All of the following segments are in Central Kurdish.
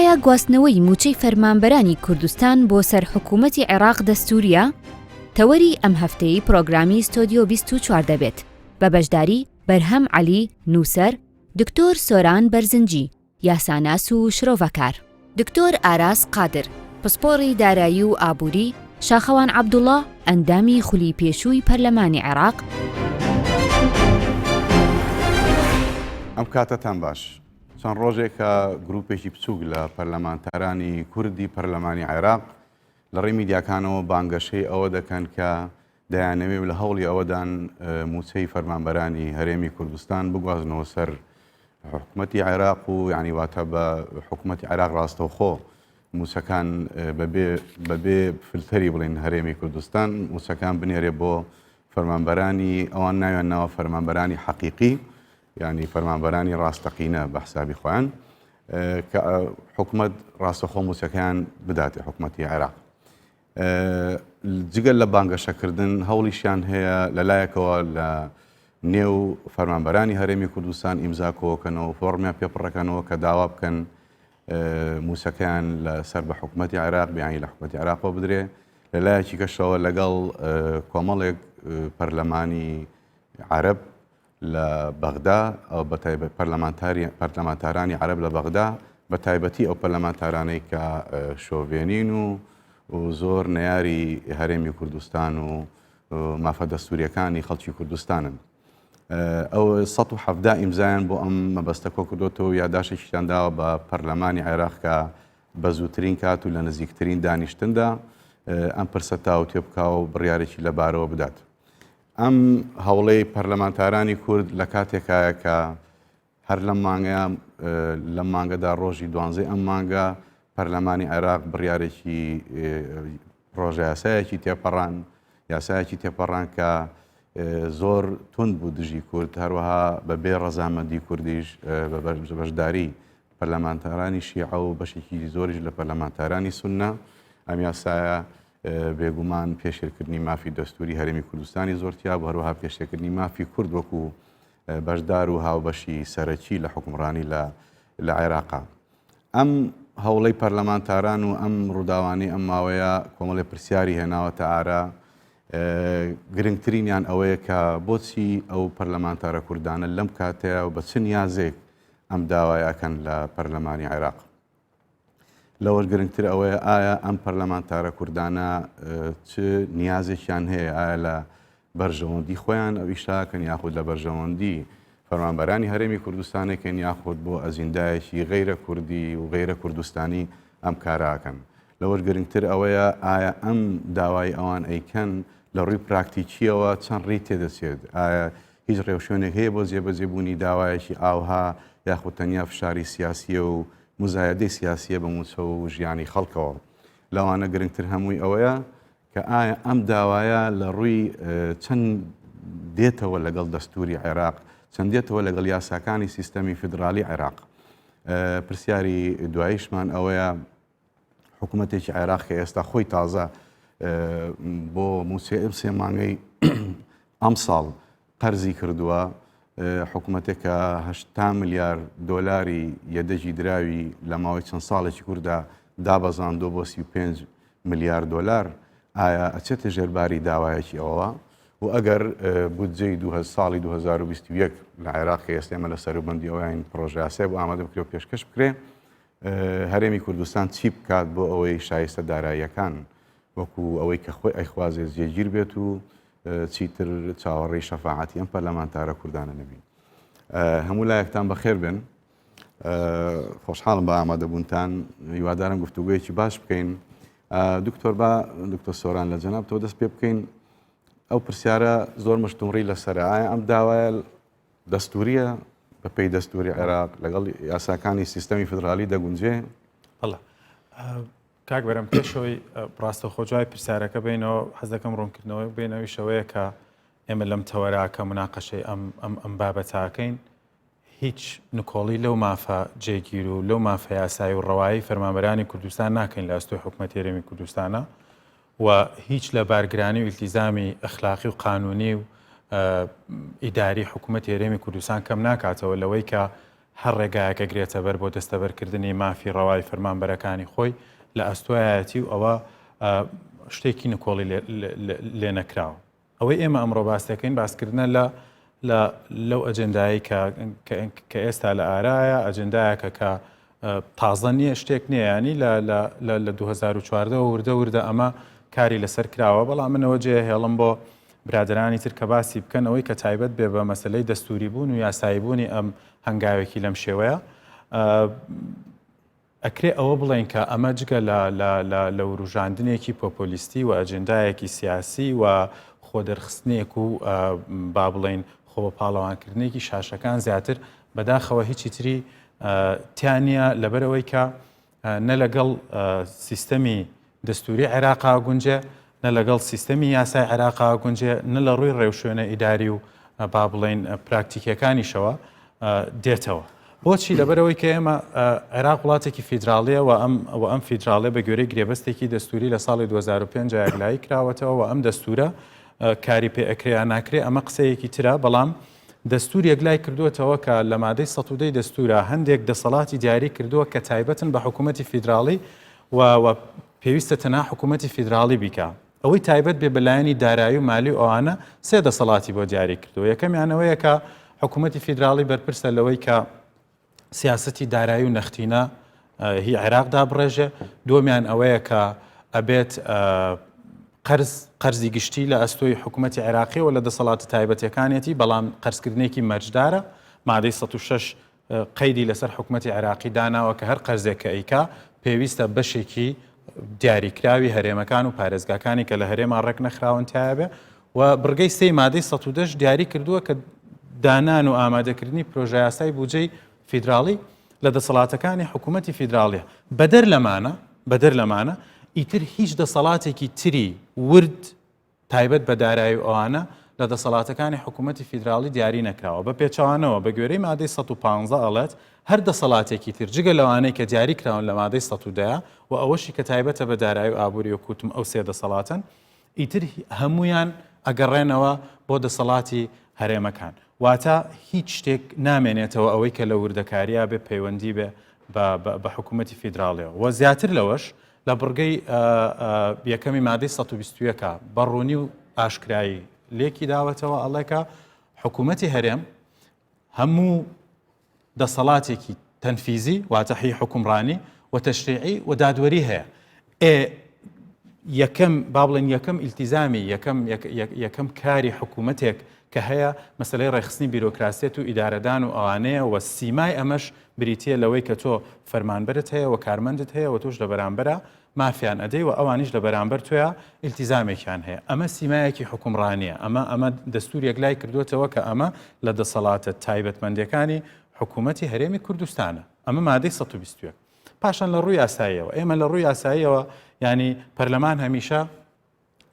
ئایا گواستنەوەی موچەی فەرمانبەرانی کوردستان بۆ سەر حکوومەتی عێراق دەستووریە؟ تەوەری ئەم هەفتەی پرۆگرامی ستۆدیۆ 24 دەبێت بە بەشداری بەرهەم عەلی نووسەر، دکتۆر سۆران بەرزنجی، یاساناس و شرۆڤەکار، دکتۆر ئاراس قادر، پسپۆڕی دارایی و ئابووری، شاخەوان عەبدوڵڵا، ئەندامی خولی پێشووی پەرلەمانی عێراق. ئەم کاتەتان باش. چەند ڕۆژێکە گروپێکی بچووک لە پەرلەمانتارانی کوردی پەرلەمانی عێراق لە ڕێی میدیاکانەوە بانگەشەی ئەوە دەکەن کە دەیانەوێت لە هەوڵی ئەوەدان موچەی فەرمانبەرانی هەرێمی کوردستان بگوازنەوە سەر حکوومەتی عێراق و یعنی واتە بە حکوومەتی عێراق ڕاستەوخۆ موچەکان بەبێ فلتەری بڵێن هەرێمی کوردستان موچەکان بنێرێ بۆ فەرمانبەرانی ئەوان ناوێننەوە فەرمانبەرانی حەقیقی یعنی فەرمانبەرانی ڕاستەقینە بە حسابی خۆیان کە حکوومەت ڕاستەخۆ موچەکەیان بداتێ حکوومەتی عێراق. جگەل لە بانگەشەکردن هەوڵیشیان هەیە لەلایەکەوە لە نێو فەرمانبەرانی هەرێمی کوردستان ئیمزاکۆکەنەوە فۆرمیان پێپڕەکەنەوە کە داوا بکەن موچەکەیان لەسەر بە حکوومەتی عێراق بیانی لە حکوومەتی عێراقەوە بدرێ. لەلایەکی کەشەوە لەگەڵ کۆمەڵێک پەرلەمانی عەرەب لە بەغدا ئەو بەتایبەت پەرلەمانتارانی عەرەب لە بەغدا بە تایبەتی ئەو پەرلەمانتارانەی کە شۆڤێنین و زۆر نەیاری هەرێمی کوردستان و مافە دەستووریەکانی خەڵکی کوردستانن. ئەو 170 ئیمزایان بۆ ئەم مەبەستەکۆ کردوتەوە یاداشێکیان داوە بە پەرلەمانی عێراق کە بە زووترین کات و لە نزیکترین دانیشتندا ئەم پرسە تاو تێ بکا و بڕیارێکی لەبارەوە بدات. ئەم هەوڵەی پەرلەمانتارانی کورد لە کاتێکایە کە هەر لەم مانگەیە لەم مانگەدا ڕۆژی 12 ئەم مانگە پەرلەمانی عێراق بڕیارێکی ڕۆژە یاسایەکی تێپەڕان کە زۆر تند بوو دژی کورد هەروەها بەبێ ڕەزامەندی کوردیش بەشداری پەرلەمانتارانی شیعە و بەشێکی زۆریش لە پەرلەمانتارانی سوننە ئەم یاسایە بێگومان پێشێرکردنی مافی دەستووری هەرێمی کوردستانی زۆرتیا بۆ هەروەها پێشێرکردنی مافی کورد وەکو بەشدار و هاوبەشی سەرەکی لە حکومڕانی لە عێراقا. ئەم هەوڵەی پەرلەمانتاران و ئەم ڕووداوانی ئەم ماوەیە کۆمەڵی پرسیاری هێناوەتە ئارا گرنگترینیان ئەوەیە کە بۆچی ئەو پەرلەمانتارە کوردانە لەم کاتەیە و بە چ نیازێک ئەم داوایەکەن لە پەرلەمانی عێراق. لەوەش گرنگتر ئەوەیە ئایا ئەم پەرلەمانتارە کوردانە چ نیازێکیان هەیە ئایا لە بەرژەوەندی خۆیان ئەو ئیشاکەن یاخود لە بەرژەوەندی فەرمانبەرانی هەرێمی کوردستانێکن یاخود بۆ ئەزیندایەکی غەیرە کوردی و غەیرە کوردستانی ئەم کاراکەن. لەوەش گرنگتر ئەوەیە ئایا ئەم داوای ئەوان ئەیکەن لە ڕووی پراکتیکیەوە چەند ڕێی تێدەچێت ئایا هیچ ڕێوشێنێک هەیە بۆ جێبەجێبوونی داوایەکی ئاوها یاخود تەنیا فشاری سیاسیە و مزایدەی سیاسیە بە موچە و ژیانی خەڵکەوە. لەوانە گرنگتر هەمووی ئەوەیە کە ئایا ئەم داوایە لە ڕووی چەند دێتەوە لەگەڵ دەستووری عێراق چەند دێتەوە لەگەڵ یاساکانی سیستەمی فیدرالی عێراق. پرسیاری دواییشمان ئەوەیە حکوومەتێکی عێراق کە ئێستا خۆی تازە بۆ سێ مانگەی ئەم ساڵ قەرزی کردووە حکوومەتێکە 80 ملیار دۆلاری یەدەجی دراوی لە ماوەی چەند ساڵێکی کووردا دابەزاندۆ بۆ 35 ملیار دۆلار ئایا ئەچێتە ژێرباری داوایەکی ئەوە و ئەگەر بودجەی ساڵی 2021 لە عێراق ئێستێمە لە سەروبەندی ئەویان پرۆژەیاسێ بۆ ئامادە بکرێ و پێشکەش بکرێ هەرێمی کوردستان چی بکات بۆ ئەوەی شایستە داراییەکان وەکو ئەوەی کە خۆی ئەیخوازێ جێگیر بێت و چیتر چاوەڕێی شەفاعەتی ئەم پەرلەمانتارە کوردانە نەبین. هەموو لایەکتان بەخێر بن. خۆشحاڵم بە ئامادەبوونتان هیوادارم گفتوگویەکی باش بکەین. دکتۆر سۆران لە جەنابتەوە دەست پێ بکەین ئەو پرسیارە زۆر مشتومڕی لەسەرە ئایا ئەم داوایە دەستووریە بە پێی دەستووری عێراق لەگەڵ یاساکانی سیستەمی فدرالی دەگونجێ؟ هەڵا کاک بەرەم پێشەوەی ڕاستەوخۆ جوای پرسیارەکە بینەوە حەز دەکەم ڕوونکردنەوەی بینەوەی شەوەیە کە ئێمە لەم تەوەراکە مناقەشەی ئەم بابەتاکەین هیچ نکۆڵی لەو مافە جێگیر و لەو مافە یاسایی و ڕەوایی فەرمانبەرانی کوردستان ناکەین لە ئەستۆی حکوومەتی هەرێمی کوردستانە و هیچ لە بارگرانی و ئیلتیزامی ئەخلاقی و قانونی و ئیداری حکوومەتی هەرێمی کوردستان کەم ناکاتەوە لەوەی کە هەر ڕێگایەکە گرێتە بەر بۆ دەستەبەرکردنی مافی ڕەوای فەرمانبەرەکانی خۆی لە ئەستۆایەتی و ئەوە شتێکی نکۆڵی لێ نەکراوە. ئەوەی ئێمە ئەمڕۆ باسەکەین باسکردنە لەو ئەجندایی کە ئێستا لە ئارایە ئەجندایەکە کە تازە نییە شتێک نییە ینی لە 2014 وردە ئەمە کاری لەسەر کراوە بەڵام منەوە جێ هێڵم بۆ برادرانی تر کە باسی بکەنەوەی کە تایبەت بێ بە مەسلەی دەستوری بوون و یاساییبوونی ئەم هەنگاوێکی لەم شێوەیە ئەکرێ ئەوە بڵێن کە ئەمە جگە لە وروژاندنێکی پۆپۆلیستی و ئەجندایەکی سیاسی و خۆدەرخستنێک و با بڵێن خۆ بە پاڵەوانکردنێکی شاشەکان زیاتر بەداخەوە هیچی تری تیانە لەبەرەوەی کە نە لەگەڵ سیستەمی دەستوری عێراقا گونجێ نە لەگەڵ سیستەمی یاسای عێراقا گونجێ نە لە ڕووی ڕێوشوێنە ئیداری و با بڵێن پراکتیکەکانیشەوە دێتەوە. بۆچی لەبەرەوەی کە ئێمە عێراق وڵاتێکی فیدراڵیە و ئەم فیدراڵێ بە گوێرەی گرێبەستێکی دەستوری لە ساڵی 2005 یاگلایی کراوەتەوە و ئەم دەستورە کاری پێ ئەکرێ ناکرێ ئەمە قسەیەکی ترە بەڵام دەستور یەکلای کردووەتەوە کە لە مادەی 100 دەستورە هەندێک دەسەڵاتی دیاری کردووە کە تایبەتن بە حکوومەتی فیدراڵی و پێویستە تەنها حکوومەتی فیدراڵی بیکە. ئەوەی تایبەت بێ بەلایەنی دارایی و مالی و ئەوانە سێ دەسەڵاتی بۆ دیاری کردووە. یەکەمیانەوەیە کە حکوومەتی فیدراڵی بەرپرسە لەوەی کە سیاسەتی دارایی و نەختینە هی عێراقدا بڕێژێ. دووەمیان ئەوەیە کە ئەبێت قەرزی گشتی لە ئەستۆی حکوومەتی عێراقیەوە لە دەسەڵاتە تایبەتەکانێتی بەڵام قەرزکردنێکی مەرجدارە مادەی 106 قەیدی لەسەر حکوومەتی عێراقی داناوە کە هەر قەرزێک کە ئەیکا پێویستە بەشێکی دیاریکراوی هەرێمەکان و پارێزگاکانی کە لە هەرێما ڕێک نەخراونتیایە بێ و بڕگەی سێی مادەی 110 دیاری کردووە کە دانان و ئامادەکردنی پرۆژە یاسای بودجەی فیدراڵی لە دەسەڵاتەکانی حکوومەتی فیدراڵیە. بەدەر لەمانە ئیتر هیچ دەسەڵاتێکی تری ورد تایبەت بە دارایی و ئەوانە لە دەسەڵاتەکانی حکوومەتی فیدراڵی دیاری نەکراوە. بە پێچەوانەوە بە گوێرەی مادەی 115 ئەڵێت هەر دەسەڵاتێکی تر جگە لەوانەیە کە دیاری کراون لە مادەی 110 و ئەوەشی کە تایبەتە بە دارایی و ئابووری و کوتم ئەو سێ دەسەڵاتن ئیتر هەمویان ئەگەڕێنەوە بۆ دەسەڵاتی هەرێمەکان. واتە هیچ شتێک نامێنێتەوە ئەوەی کە لە وردەکاریە بێ پەیوەندی بێ بە حکوومەتی فیدراڵیەوە و زیاتر لەوەش لە بڕگەی یەکەمی مادەی 121 بەڕوونی و ئاشکرایی لێکی داوەتەوە ئەڵێکە حکوومەتی هەرێم هەموو دەسەڵاتێکی تەنفیزی واتەحی حکومڕانی و تەشریعی و دادوەری هەیە. یەکەم با بڵێن یەکەم ئیلتیزامی یەکەم کاری حکوومەتێک کە هەیە مەسلەی ڕێخستنی بیرۆکراسیەت و ئیدارەدان و ئەوانەیە و سیمای ئەمەش بریتە لەوەی کە تۆ فەرمانبەرت هەیە و کارمەندت هەیە و تۆش لە بەرامبەرە مافیان ئەدەی و ئەوانیش لە بەرامبەر تۆیە ئیلتیزامێکیان هەیە. ئەمە سیمایەکی حکومڕانیە. ئەمە دەستور یەکلای کردوێتەوە کە ئەمە لە دەسەڵاتە تایبەتمەندەکانی حکوومەتی هەرێمی کوردستانە. ئەمە مادەی 121. پاشان لە ڕووی یاساییەوە ئێمە لە ڕووی یاساییەوە ینی پەرلەمان هەمیشە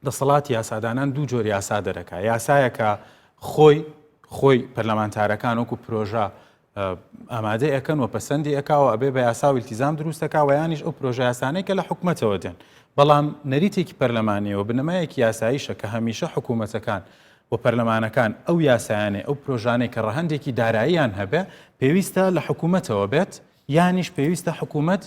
دەسەڵاتی یاسادانان دوو جۆر یاسا دەرەکە. یاسایەکە خۆی پەرلەمانتارەکان وەکو پرۆژە ئامادە ئەەکەن و پەسەندی ئەکاوە ئەبێ بە یاسا و ئیلتیزام دروستەکە و یانیش ئەو پرۆژە یاسانەی کە لە حکوومەتەوە دێن. بەڵام نەریتێکی پەرلەمانیەوە بنەمایەکی یاساییشە کە هەمیشە حکوومەتەکان و پەرلەمانەکان ئەو یاسایانێ ئەو پرۆژانەی کە ڕەهەندێکی داراییان هەبێ پێویستە لە حکوومەتەوە بێت یانیش پێویستە حکوومەت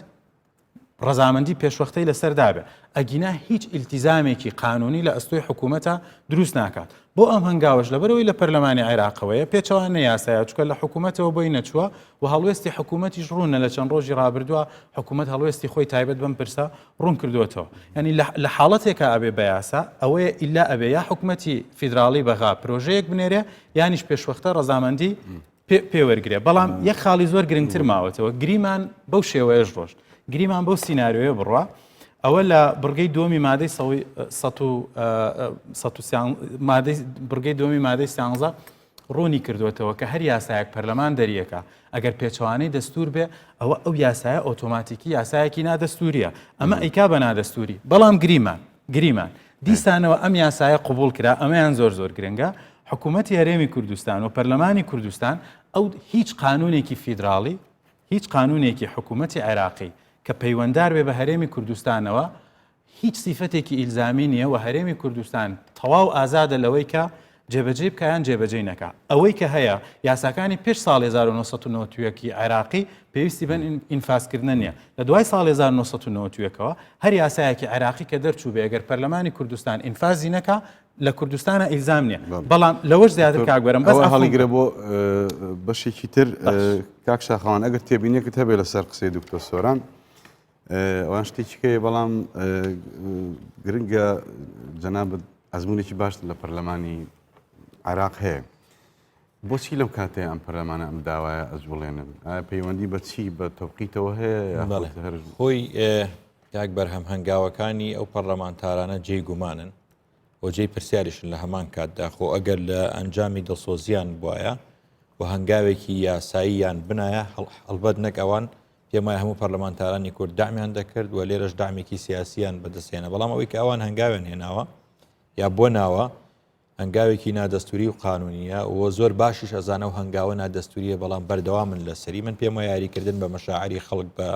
ڕەزامەندی پێشوەختەی لەسەردابێ. ئەگینا هیچ ئیلتیزامێکی قانونی لە ئەستۆی حکوومەتە دروست ناکات. بۆ ئەم هەنگاوش لەبەرەوەی لە پەرلەمانی عێراقەوەیە پێچەوانە یاسایە چکە لە حکوومەتەوە بۆی نەچووە و هەڵوێستی حکوومەتیش ڕوونە لە چەند ڕۆژی ڕابردووە حکوومەت هەڵوێستی خۆی تایبەت بەم پرسە ڕوون کردوێتەوە. ینی لە حاڵەتێکە ئەبێ بە یاسا ئەوەیە ئیلا ئەبێ یا حکوومەتی فیدراڵی بەغا پرۆژەیەک بنێرێ یانیش پێشوەختە ڕەزامەندی پێوەرگرێ. بەڵام یەک خاڵی زۆر گرنگتر ماوەتەوە گریمان بەو شێوەیەش ڕۆشت. گریمان بەو سیناریۆیە بڕوە ئەوە لە بڕگەی دووەمی مادەی بڕگەی دووەمی مادەی 13 ڕوونی کردوێتەوە کە هەر یاسایەک پەرلەمان دەریەکە ئەگەر پێچەوانەی دەستور بێ ئەوە ئەو یاسایە ئۆتۆماتیکی یاسایەکی نادەستوریە. ئەمە ئەیکا بە نادەستوری. بەڵام گریمان دیسانەوە ئەم یاسایە قبول کرا ئەمەیان زۆر گرنگە. حکوومەتی هەرێمی کوردستان و پەرلەمانی کوردستان ئەو هیچ قانونێکی فیدراڵی هیچ قانونێکی حکوومەتی عێراقی کە پەیوەنددار بێ بە هەرێمی کوردستانەوە هیچ سیفەتێکی ئیلزامی نییە و هەرێمی کوردستان تەواو ئازادە لەوەی کە جێبەجێ بکیان جێبەجێ نەکە ئەوەی کە هەیە یاساکانی پێش ساڵ 1990 عێراقی پێویستی بن ئینفاسکردنە نییە لە دوای ساڵ 1990ەوە هەر یاسایەکی عێراقی کە دەرچوو بێ ئەگەر پەرلەمانی کوردستان ئینفازی نەکە لە کوردستانە ئیلزام نییە بەڵام لەوەش زیاتر کاکبەرم بەس هەڵیگرە بۆ بەشێکی تر کاک شاخەوان ئەگەر تێبینێکت هەبێ لەسەر قسەی دکتۆر سۆران ئەوان شتێکی کەیە بەڵام گرنگە جەنابەت ئەزمونێکی باشتر لە پەرلەمانی عێراق هەیە بۆچی لەم کاتەیە ئەم پەرلەمانە ئەم داوایە ئەزوڵێنن پەیوەندی بە چی بە تەوقیتەوە هەیە خۆی کاک بەرهەم هەنگاوەکانی ئەو پەرلەمانتارانە جێی گومانن و جێی پرسیاریشن لە هەمان کاتدا خۆ ئەگەر لە ئەنجامی دڵسۆزیان بواە و هەنگاوێکی یاساییان بنایە هەڵبەت نەک ئەوان پێم وایە هەموو پەرلەمانتارانی کورد دامیان دەکرد و لێرەش دامێکی سیاسیان بەدەستێنە بەڵام ئەوەی کە ئەوان هەنگاویان هێناوە یا بۆ ناوە هەنگاوێکی نادەستوری و قانونیە و زۆر باشیش ئەزانە و هەنگاوە نادەستوریە بەڵام بەردەوامن لەسەری من پێم وایە یاریکردن بە مەشاعری خەڵک بە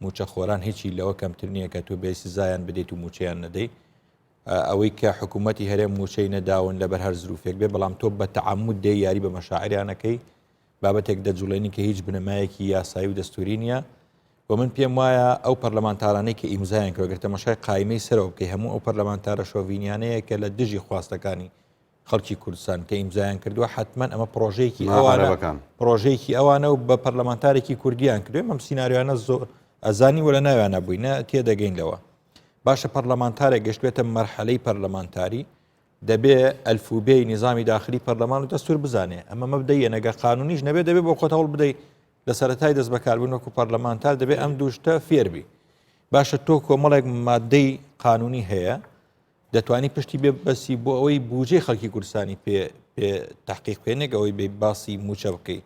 موچە خۆران هیچی لەوە کەمتر نییە کە تۆ بێ سزایان بدەیت و موچەیان نەدەی ئەوەی کە حکوومەتی هەرێم موچەی نەداون لەبەر هەر زروفێک بێ بەڵام تۆ بە تەعەمود دێ یاری بە مەشاعریانەکەی بابەتێک دەجوڵێنی کە هیچ بنەمایەکی یاسایی و دەستوری نییە و من پێم وایە ئەو پەرلەمانتارانەی کە ئیمزایان کردوەگەر تەماشای قایمەی سەرەوە بکەی هەموو ئەو پەرلەمانتارە شۆڤینیانەیە کە لە دژی خواستەکانی خەڵکی کوردستان کە ئیمزایان کردووە حتمما ئەمە پرۆژەیەکی ئەوانە و بە پەرلەمانتارێکی کوردیان کردوێ ئەم سینناریوانە زۆر ئەزانی وە لە ناویانە بووینە تێدەگەینەوە باشە پەرلەمانتارێک گەشتوێتە مەرحەلەی پەرلەمانتاری دەبێ ئەلفوبێی نظامی داخلی پەرلەمان و دەستور بزانێ ئەمە مەبدەیە نەگە قانونیش نەبێت دەبێت بۆ خۆت هەوڵ بدەیت لە سەرەتای دەست بەکاربوونەوەکو پەرلەمانتار دەبێت ئەم دووشتە فێربی باشە تۆ کۆمەڵێک مادەی قانونی هەیە دەتوانی پشتی بێ بەسی بۆ ئەوەی بوجێ خەڵکی کوردستانی پێ تحقیق بکەنێک ئەوەی بێ باسی موچە بکەیت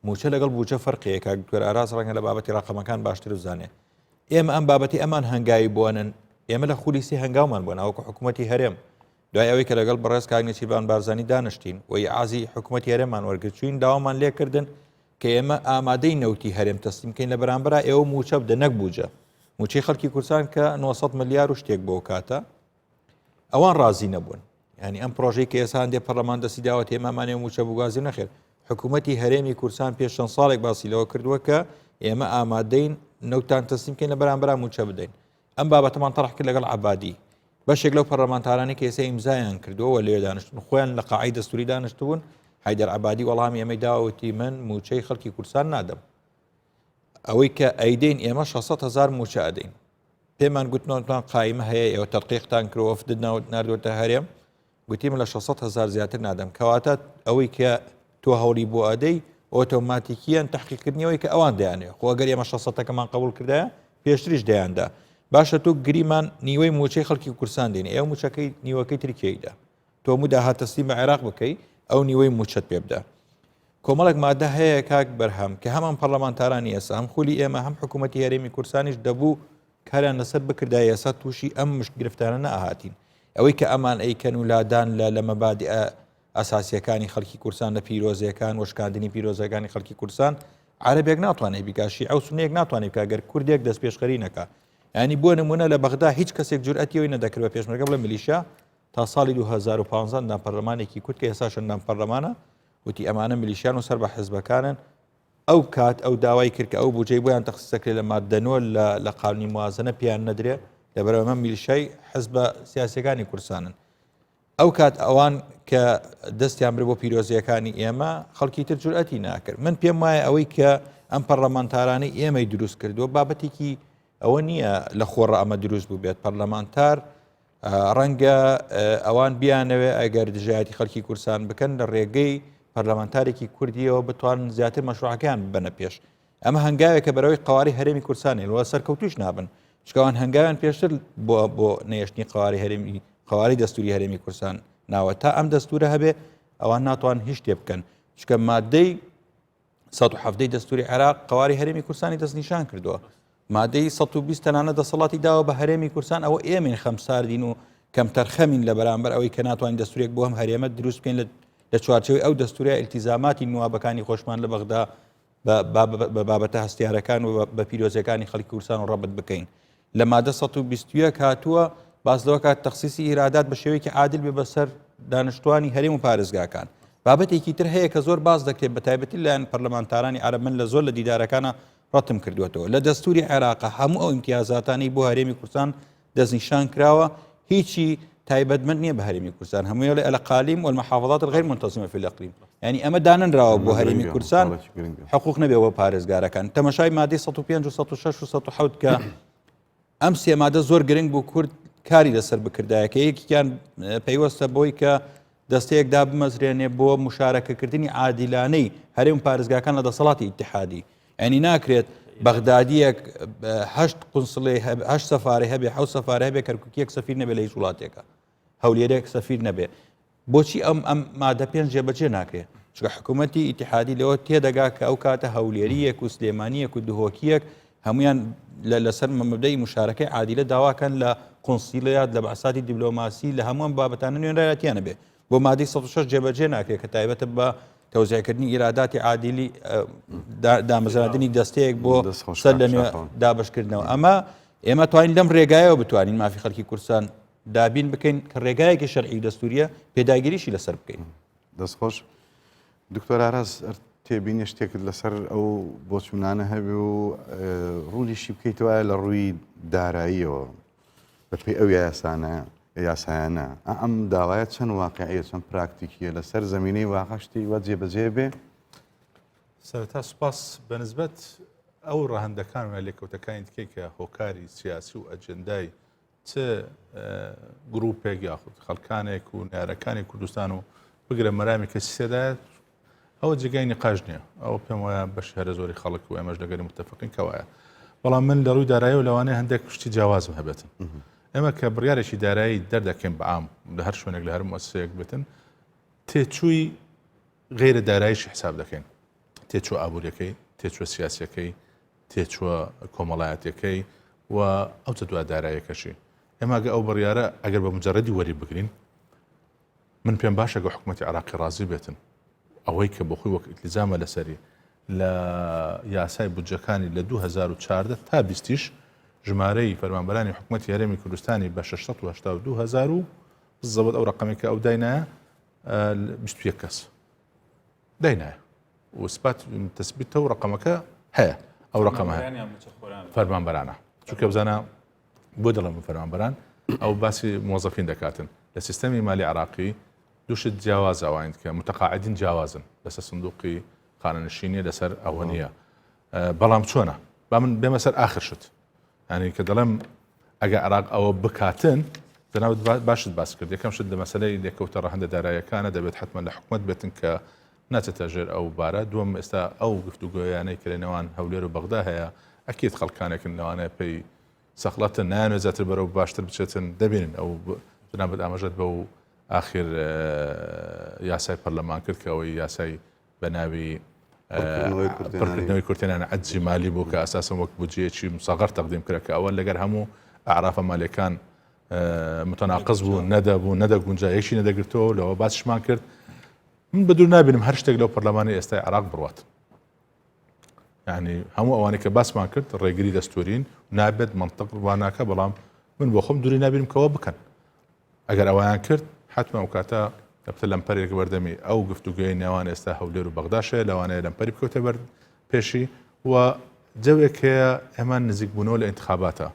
موچە لەگەڵ بوجە فەرقەیە کە دکتۆر ئاراس ڕەنگە لە بابەتی ڕقەمەکان باشتر بزانێ ئێمە ئەم بابەتی ئەمان هەنگاوی بوونن ئێمە لە خولیسی هەنگاومان بوون ئەوکو حکوومەتی هەرێم دوای ئەوەی کە لەگەڵ بەڕێز کاگنێچیبان بارزانی دانیشتین و عازی حکوومەتی هەرێمان وەرگرتوین داوامان لێکردن کە ئێمە ئامادەی نەوتی هەرێم تەسلیمکەین لە بەرامبەر ئێوە موچە بدە نەک بوجە موچەی خەڵکی کوردستان کە 900 ملیار و شتێک بۆ کاتە ئەوان ڕازی نەبوون ینی ئەم پرۆژەی کە ئێسان دێ پەرلەمان دەستی داوەت ئێمەمانێ موچە بووگازی نەخێر حکوومەتی هەرێمی کوردستان پێش چەند ساڵێک باسی لەوە کردووە کە ئێمە ئامادەین نەوتان تەسلیمکەین لە بەرامبەر موچە بدەین ئەم بابەتەمان تەڕح کرد لەگەڵ عەبادی بەشێک لەو پەرلەمانتارانی کە ئێستا ئیمزایان کردووە لێ دانیشتون خۆیان لە قاعی دەستوری دانیشتبوون حیدەر عەبادی وەڵامی ئەمەی داوەتی من موچەی خەڵکی کوردستان نادەم ئەوەی کە ئەیدەین ئێمە 600,000 موچە ئەدەین پێمان گوتنەوەتان قایمە هەیە ئێوە تەرقیقتان کردەوە وفدت ناردوێتە هەرێم گوتی من لە 600,000 زیاتر نادەم کەواتە ئەوەی کە تۆ هەوڵی بۆ ئەدەی ئۆتۆماتیکیان تحقیقکردنەوەی کە ئەوان دەیانێ خۆ ئەگەر ئێمە 600ەکەمان قبول کردایە پێشتریش دەیاندا باشە تۆ گریمان نیوەی موچەی خەڵکی کوردستان دێنێ ئێوە موچەکەی نیوەکەی ترکیەیدا تۆ هەموو داهات تەسلیمە عێراق بکەی ئەو نیوەی موچەت پێ بدە کۆمەڵێک مادە هەیە کاک بەرهەم کە هەمان پەرلەمانتارانی ئێستا هەم خولی ئێمە هەم حکوومەتی هەرێمی کوردستانیش دەبوو کاریان لەسەر بکردای ئێستا تووشی ئەم مشت گرفتانە نەئاهاتین ئەوەی کە ئەمان ئەیکەن و لادان لە مەبادئ ئاساسیەکانی خەڵکی کوردستان لە پیرۆزیەکان وشکاندنی پیرۆزەکانی خەڵکی کوردستان عەرەبێک ناتوانێت بیکاشی ئەو سونەیەک ناتوانێت بکە گەر کوردێک دەست پێشخەری نەکا ینی بۆ نمونە لە بەغدا هیچ کەسێک جورئەتیەوەی نەدەکرد بە پێشمەرگە بڵێ میلیشیا تا ساڵی 2015 دام پەرلەمانێکی کورد کە ئێستا شەندام پەرلەمانە وتی ئەمانە میلیشیان و سەر بە حزبەکانن ئەو کات ئەو داوای کرد کە ئەو بودجەی بۆیان تەخسیسەکرێت لە مادەنەوە لە قانونی موازنە پیان نەدرێ لەبەرەوە ئەمە میلیشای حزبە سیاسیەکانی کوردستانن ئەو کات ئەوان کە دەستیان برد بۆ پیرۆزیەکانی ئێمە خەڵکی تر جورئەتی ناکرد من پێم وایە ئەوەی کە ئەم پەرلەمانتارانی ئێمەی دروست کردووە بابەتێکی ئەوە نییە لە خۆڕە ئەمە دروست بوو بێت پەرلەمانتار ڕەنگە ئەوان بیانەوێ ئەگەر دژایەتی خەڵکی کوردستان بکەن لە ڕێگەی پەرلەمانتارێکی کوردیەوە بتوانن زیاتر مەشروعەکان ببەنە پێش ئەمە هەنگاوێکە بەرەوەی قواری هەرێمی کوردستانی لەوە سەرکەوتوش نابن چکەوان هەنگاویان پێشتر بۆ نێشتنی قواری دەستوری هەرێمی کوردستان ناوە تا ئەم دەستورە هەبێ ئەوان ناتوان هیچ شتێ بکەن چکە مادەی 170 دەستوری عێراق قواری هەرێمی کوردستانی دەستنیشان کردووە مادەی 120 تەنانە دەسەڵاتی داوە بە هەرێمی کوردستان ئەوە ئێمە خەمساردین و کەم تەرخەمین لە بەرامبەر ئەوەی کە ناتوانین دەستورێک بۆ هەم هەرێمە دروست بکەین لە چوارچەوەی ئەو دەستورە ئیلتیزاماتی نوابەکانی خۆشمان لە بەغدا بە بابەتە هەستیارەکان و بە پیرۆزیەکانی خەڵکی کوردستان و ڕەبط بکەین لە مادە 120 هاتووە باز لەوە کات تەخسیسی ئیرادات بە شێوەیەکی عادل بێ بەسەر دانیشتوانی هەرێم و پارێزگاکان بابەتێکی تر هەیە کە زۆر باز دەکرێت بە تایبەتی لایەن پەرلەمانتارانی عەرەب من لە زۆر لە دیدارەکانە ڕەتم کردوێتەوە لە دەستوری عێراقا هەموو ئەو ئیمتیازاتانی بۆ هەرێمی کوردستان دەستنیشان کراوە هیچی تایبەتمەند نییە بە هەرێمی کوردستان هەمووی لە الأقاليم والمحافظات الغير منتظمة في الإقليم يعني ئەمە داننراوە بۆ هەرێمی کوردستان حقوق نەبێەوە پارێزگارەکان تەماشای مادەی 105 و 106 و 107 کە ئەم سێ مادە زۆر گرنگ بۆ کورد کاری لەسەر بکردایەکە یەکیان پەیوەستە بۆی کە دەستەیەکدا بمەزرێنێ بۆ مشارەکەکردنی عادیلانەی هەرێم پارێزگاکان لە دەسەڵاتی ئیتحادی ینی ناکرێت بەغدادیەک 8 قونسڵێ 8 سەفارەی هەبێ 7 سەفارە هەبێ کەرکووکیەک سەفیر نەبێ لە هیچ وڵاتێکە هەولێرێک سەفیر نەبێ بۆچی ئەم مادە پێنج جێبەجێ ناکرێت چکە حکوومەتی ئیتحادی لەوە تێدەگا کە ئەو کاتە هەولێریەک و سلێمانیەک و دهۆکیەک هەمویان لەسەر مەبدەی مشارەکەی عادیلە داواکەن لە قونسیلەیات لە بەعساتی دیبلۆماسی لە هەمووان بابەتانە نوێنرایەتیانە بێ بۆ مادەی 106 جێبەجێ ناکرێت کە تایبەتە بە تەوزیعکردنی ئیراداتی عادیلی دامەزراندنی دەستەیەک بۆ سەر لە نوێ دابشکردنەوە ئێمە توانین لەم ڕێگایەوە بتوانین مافی خەڵکی کوردستان دابین بکەین کە ڕێگایەکی شەرعی دەستوریە پێداگیریشی لەسەر بکەین دەستخۆش دکتۆر ئاراز تێبینی شتێکت لەسەر ئەو بۆچوونانە هەبێ و ڕوونیشی بکەیتەوە لە ڕووی داراییەوە بەپێی ئەو یاسایانە ئەم داوایە چەند واقعەیە چەند پراکتیکیە لەسەر زمینەی واقعشتی وە جێبەجێ بێ سەرەتا سوپاس بەنسبەت ئەو ڕەهەندەکان و لێکەوتەکانی تکەی کە هۆکاری سیاسی و ئەجندای چ گروپێک یاخود خەڵکانێک و نارەکانی کوردستان و بگرە مەرامی کەسی سێدایەت ئەوە جێگای نقاش نییە ئەو پێم وایە بەش هەرە زۆری خەڵک و ئێمەش لەگەری متفقین کەوایە بەڵام من لە ڕووی دارایی و لەوانەیە هەندێک شتی جیاوازم هەبێتن ئێمە کە بڕیارێکی دارایی دەردەکەین بەعام لە هەر شوێنێک لە هەر مؤسسەیەک بێتن تێچووی غیرە داراییشی حساب دەکەین تێچووە ئابوووریەکەی تێچووە سیاسیەکەی تێچووە کۆمەڵایەتەکەی و ئەو دوای داراییەکەشی ئێماگە ئەو بڕیارە ئەگەر بە مجەڕەدی وەری بگرین من پێم باشە گە حکوومەتی عێراقی ڕازی بێتن ئەوەی کە بۆ خۆی وەک ئیلتیزامە لەسەری لە یاسای بودجەکانی لە 2014 تا 20 ژمارەی فەرمانبەرانی حکوومەتی هەرێمی کوردستانی بە 682,000 و زەبەت ئەو ڕقەمێکە ئەو داینایە 21 کەس داینایە و سپات تەسبیتە و ڕقەمەکە هەیە ئەو ڕقەمە هەیە فەرمانبەرانە چونکە بزانە بۆ دەڵێم فەرمانبەران ئەو باسی مۆزەفین دەکاتن لە سیستەمی مالی عراقی دووشت جیاواز ئەوان کە متقاعدین جیاوازن لەسەر سندوقی خانەنشینی لەسەر ئەوە نییە بەڵام چۆنە با من بێمە سەر ئاخر شت ینی کە دەڵێم ئەگە عراق ئەوە بکاتن دەناوت باشت باس کرد یەکەم شت لە مەسەلەی لێکەوتە ڕەهەندە داراییەکانە دەبێت حتمما لە حکوومەت بێتن کە ناچێتە ژێر ئەو بارە دووەم ئێستا ئەو گفتوگۆیانەی کە لەنێوان هەولێر و بەغدا هەیە ئەکیت خەڵکانێکن لەوانەیە پێی سەخڵەتن نایانوێت زیاتر بەرەو باشتر بچێتن دەبینن ئەو جنابەت ئاماژەت بە و آخر یاسای پەرلەمان کرد کە ئەوەی یاسای بە ناوی پڕکردنەوەی کورتێنانە عەجزی مالی بوو کە ئەساساً وەک بودجەیەکی مصغەر تەقدیم کرا کە ئەوە لەگەر هەموو ئەعرافە مالیەکان متەناقض بوو نەدەگونجایەکی نەدەگرتەوە لەوە باسیشمان کرد من بەدوور نابینم هەر شتێک لەو پەرلەمانی ئێستای عێراق بڕوات یعنی هەموو ئەوانەی کە باسمان کرد ڕێگری دەستورین نابێت منطق واناکە بەڵام من بۆ خۆم دووری نابینم کەەوە بکەن ئەگەر ئەویان کرد حتمما ئەو کاتە دەبتە لەمپەرێک وەردەمی ئەو گفتوگوی نێوان ئێستا هەولێر و بەغداشە لەوانەیە لەمپەری بکەوتە بەر پێشی و جەوێک هەیە ئێمان نزیک بوونەوە لە ئینتخاباتە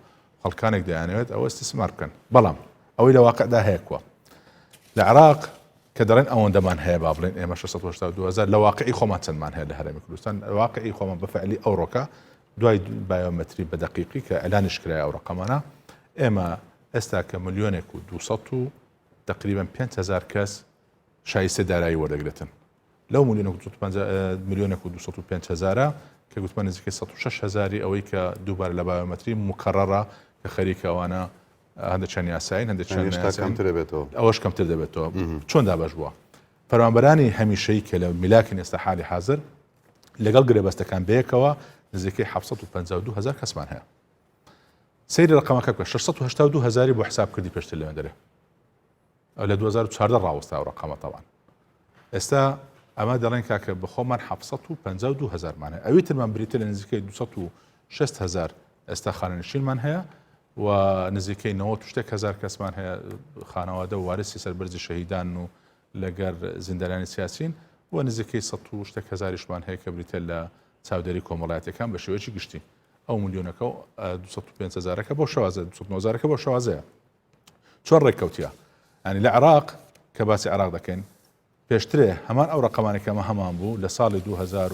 خەڵکانێک دەیانەوێت ئەوە استثمار بکەن بەڵام ئەوەی لە واقعدا هەیە کووە لە عێراق کە دەڵێن ئەوەندەمان هەیە با بڵێن ئێمە 682,000 لە واقعی خۆمان چەندمان هەیە لە هەرێمی کوردستان واقعی خۆمان بەفعلی ئەو ڕۆکە دوای بایۆمەتری بە دقیقی کە ئەلانیش کرایە ئەو ڕقەمانە ئێمە ئێستا کە 1,200,000 و تقریبا 5,000 کەس شایستە دارایی وەردەگرێتن لەو 1,205,000 کە گوتمان نزیکەی 106,000 ئەوەی کە دووبارە لە بایۆمەتری مقرڕە کە خەریکە ئەوانە هەندێک چەند یاساین هەندێک ئەوەش کەمتر دەبێتەوە چۆن دابش بووە فەرمانبەرانی هەمیشەی کە لە میلاکن ئێستا حالی حاضر لەگەڵ گرێبەستەکان بەیەکەوە نزیکەی 752,000 کەسمان هەیە سەیری ڕقەمەکە بکە 682,000 بۆ حساب کردی پێشتر لەوێ دەرێ ئەو لە 2014 ڕاوەستا و ڕقەمە تەوان ئێستا ئەمە دەڵێن کاکە بخۆمان 752,000 مانە ئەوی ترمان بریتە لە نزیکەی 206,000 ئێستا خانەنشینمان هەیە و نزیکەی 90,000 کەسمان هەیە خانەوادە و وارسی سەربەرزی شەهیدان و لەگەر زیندەرانی سیاسین و نزیکەی 100,000 هەیە کە بریتە لە چاودێری کۆمەڵایەتەکان بە شێوەیەکی گشتی ئەو ملیۆنەکە و 205,000 بۆ شازە 290,000 بۆ شازەیە چۆن ڕێککەوتیە ینی لە عراق کە باسی عراق دەکەین پێشترێ هەمان ئەو ڕقەمانێکەمە هەمان بوو لە ساڵی 2000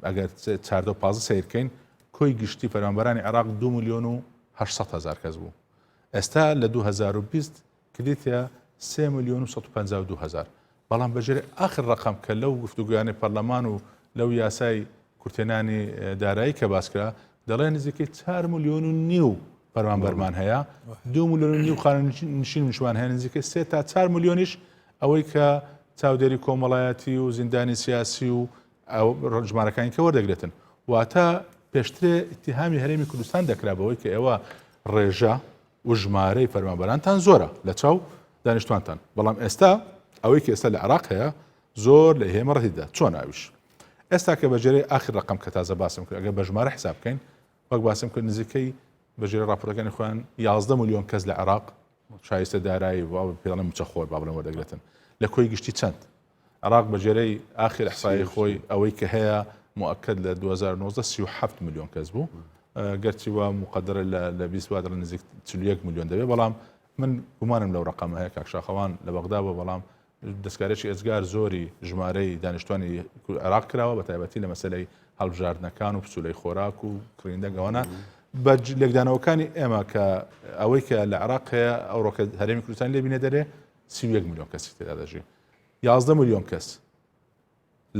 ئەگەر 415 سیرکەین کۆی گشتی فەرمانبەرانی عراق 2,800,000 کەس بوو ئێستا لە 2020 کردیتە 3,152,000 بەڵام بەژێر آخر ڕقم کە لەو گفتوگویانی پەرلەمان و لەو یاسای کورتێنانی دارایی کە باسکرا دەڵێن نزیکەی 4,5 ملیۆن فەرمانبەرمان هەیە 2,5 ملیۆن خانەنشین شوان هەیە نزیکەی 3 تا 4 ملیۆنیش ئەوەی کە چاودێری کۆمەڵایەتی و زیندانی سیاسی و ژمارەکانی کە وەردەگرێتن واتە پێشترێ ئیتیهامی هەرێمی کوردستان دەکرا بەوەی کە ئێوە ڕێژە و ژمارەی فەرمانبەرانتان زۆرە لە چاو دانیشتوانتان بەڵام ئێستا ئەوەی کە ئێستا لە عراق هەیە زۆر لە هێمە ڕەتیدا چۆن ئاویش ئێستا کە بەجێرەی آخر ڕقم کە تازە باسم کرد ئەگەر بە ژمارە حساب بکەین وەک باسم کرد نزیکەی بەژێرە ڕاپۆرتەکانی خۆیان 11 ملیۆن کەس لە عراق شایستە دارایی و پێڵێن مچەخۆر با بڵێن وەردەگرێتن لە کۆی گشتی چەند عراق بەجێرەی آخر حسای خۆی ئەوەی کە هەیە مؤکد لە 2019 37 ملیۆن کەس بوو گەرچی وە مقدرە لە 20 نزیک 41 ملیۆن دەبێت بەڵام من گومانم لەو ڕقەمە هەیە کاکشاخەوان لە بەغدا بە بەڵام دەستکارێکی ئێزگار زۆری ژمارەی دانیشتوانی عراق کراوە بە تایبەتی لە مەسەلەی هەڵبژاردنەکان و پسولەی خۆراک و کڕیندە گەوانە بە لێکدانەوەکانی ئێمە کە ئەوەی کە لە عراق هەیە ئەو ڕۆکە هەرێمی کوردستان لێبینە دەرێ 31 ملیۆن کەسی تێدا دەژی 11 ملیۆن کەس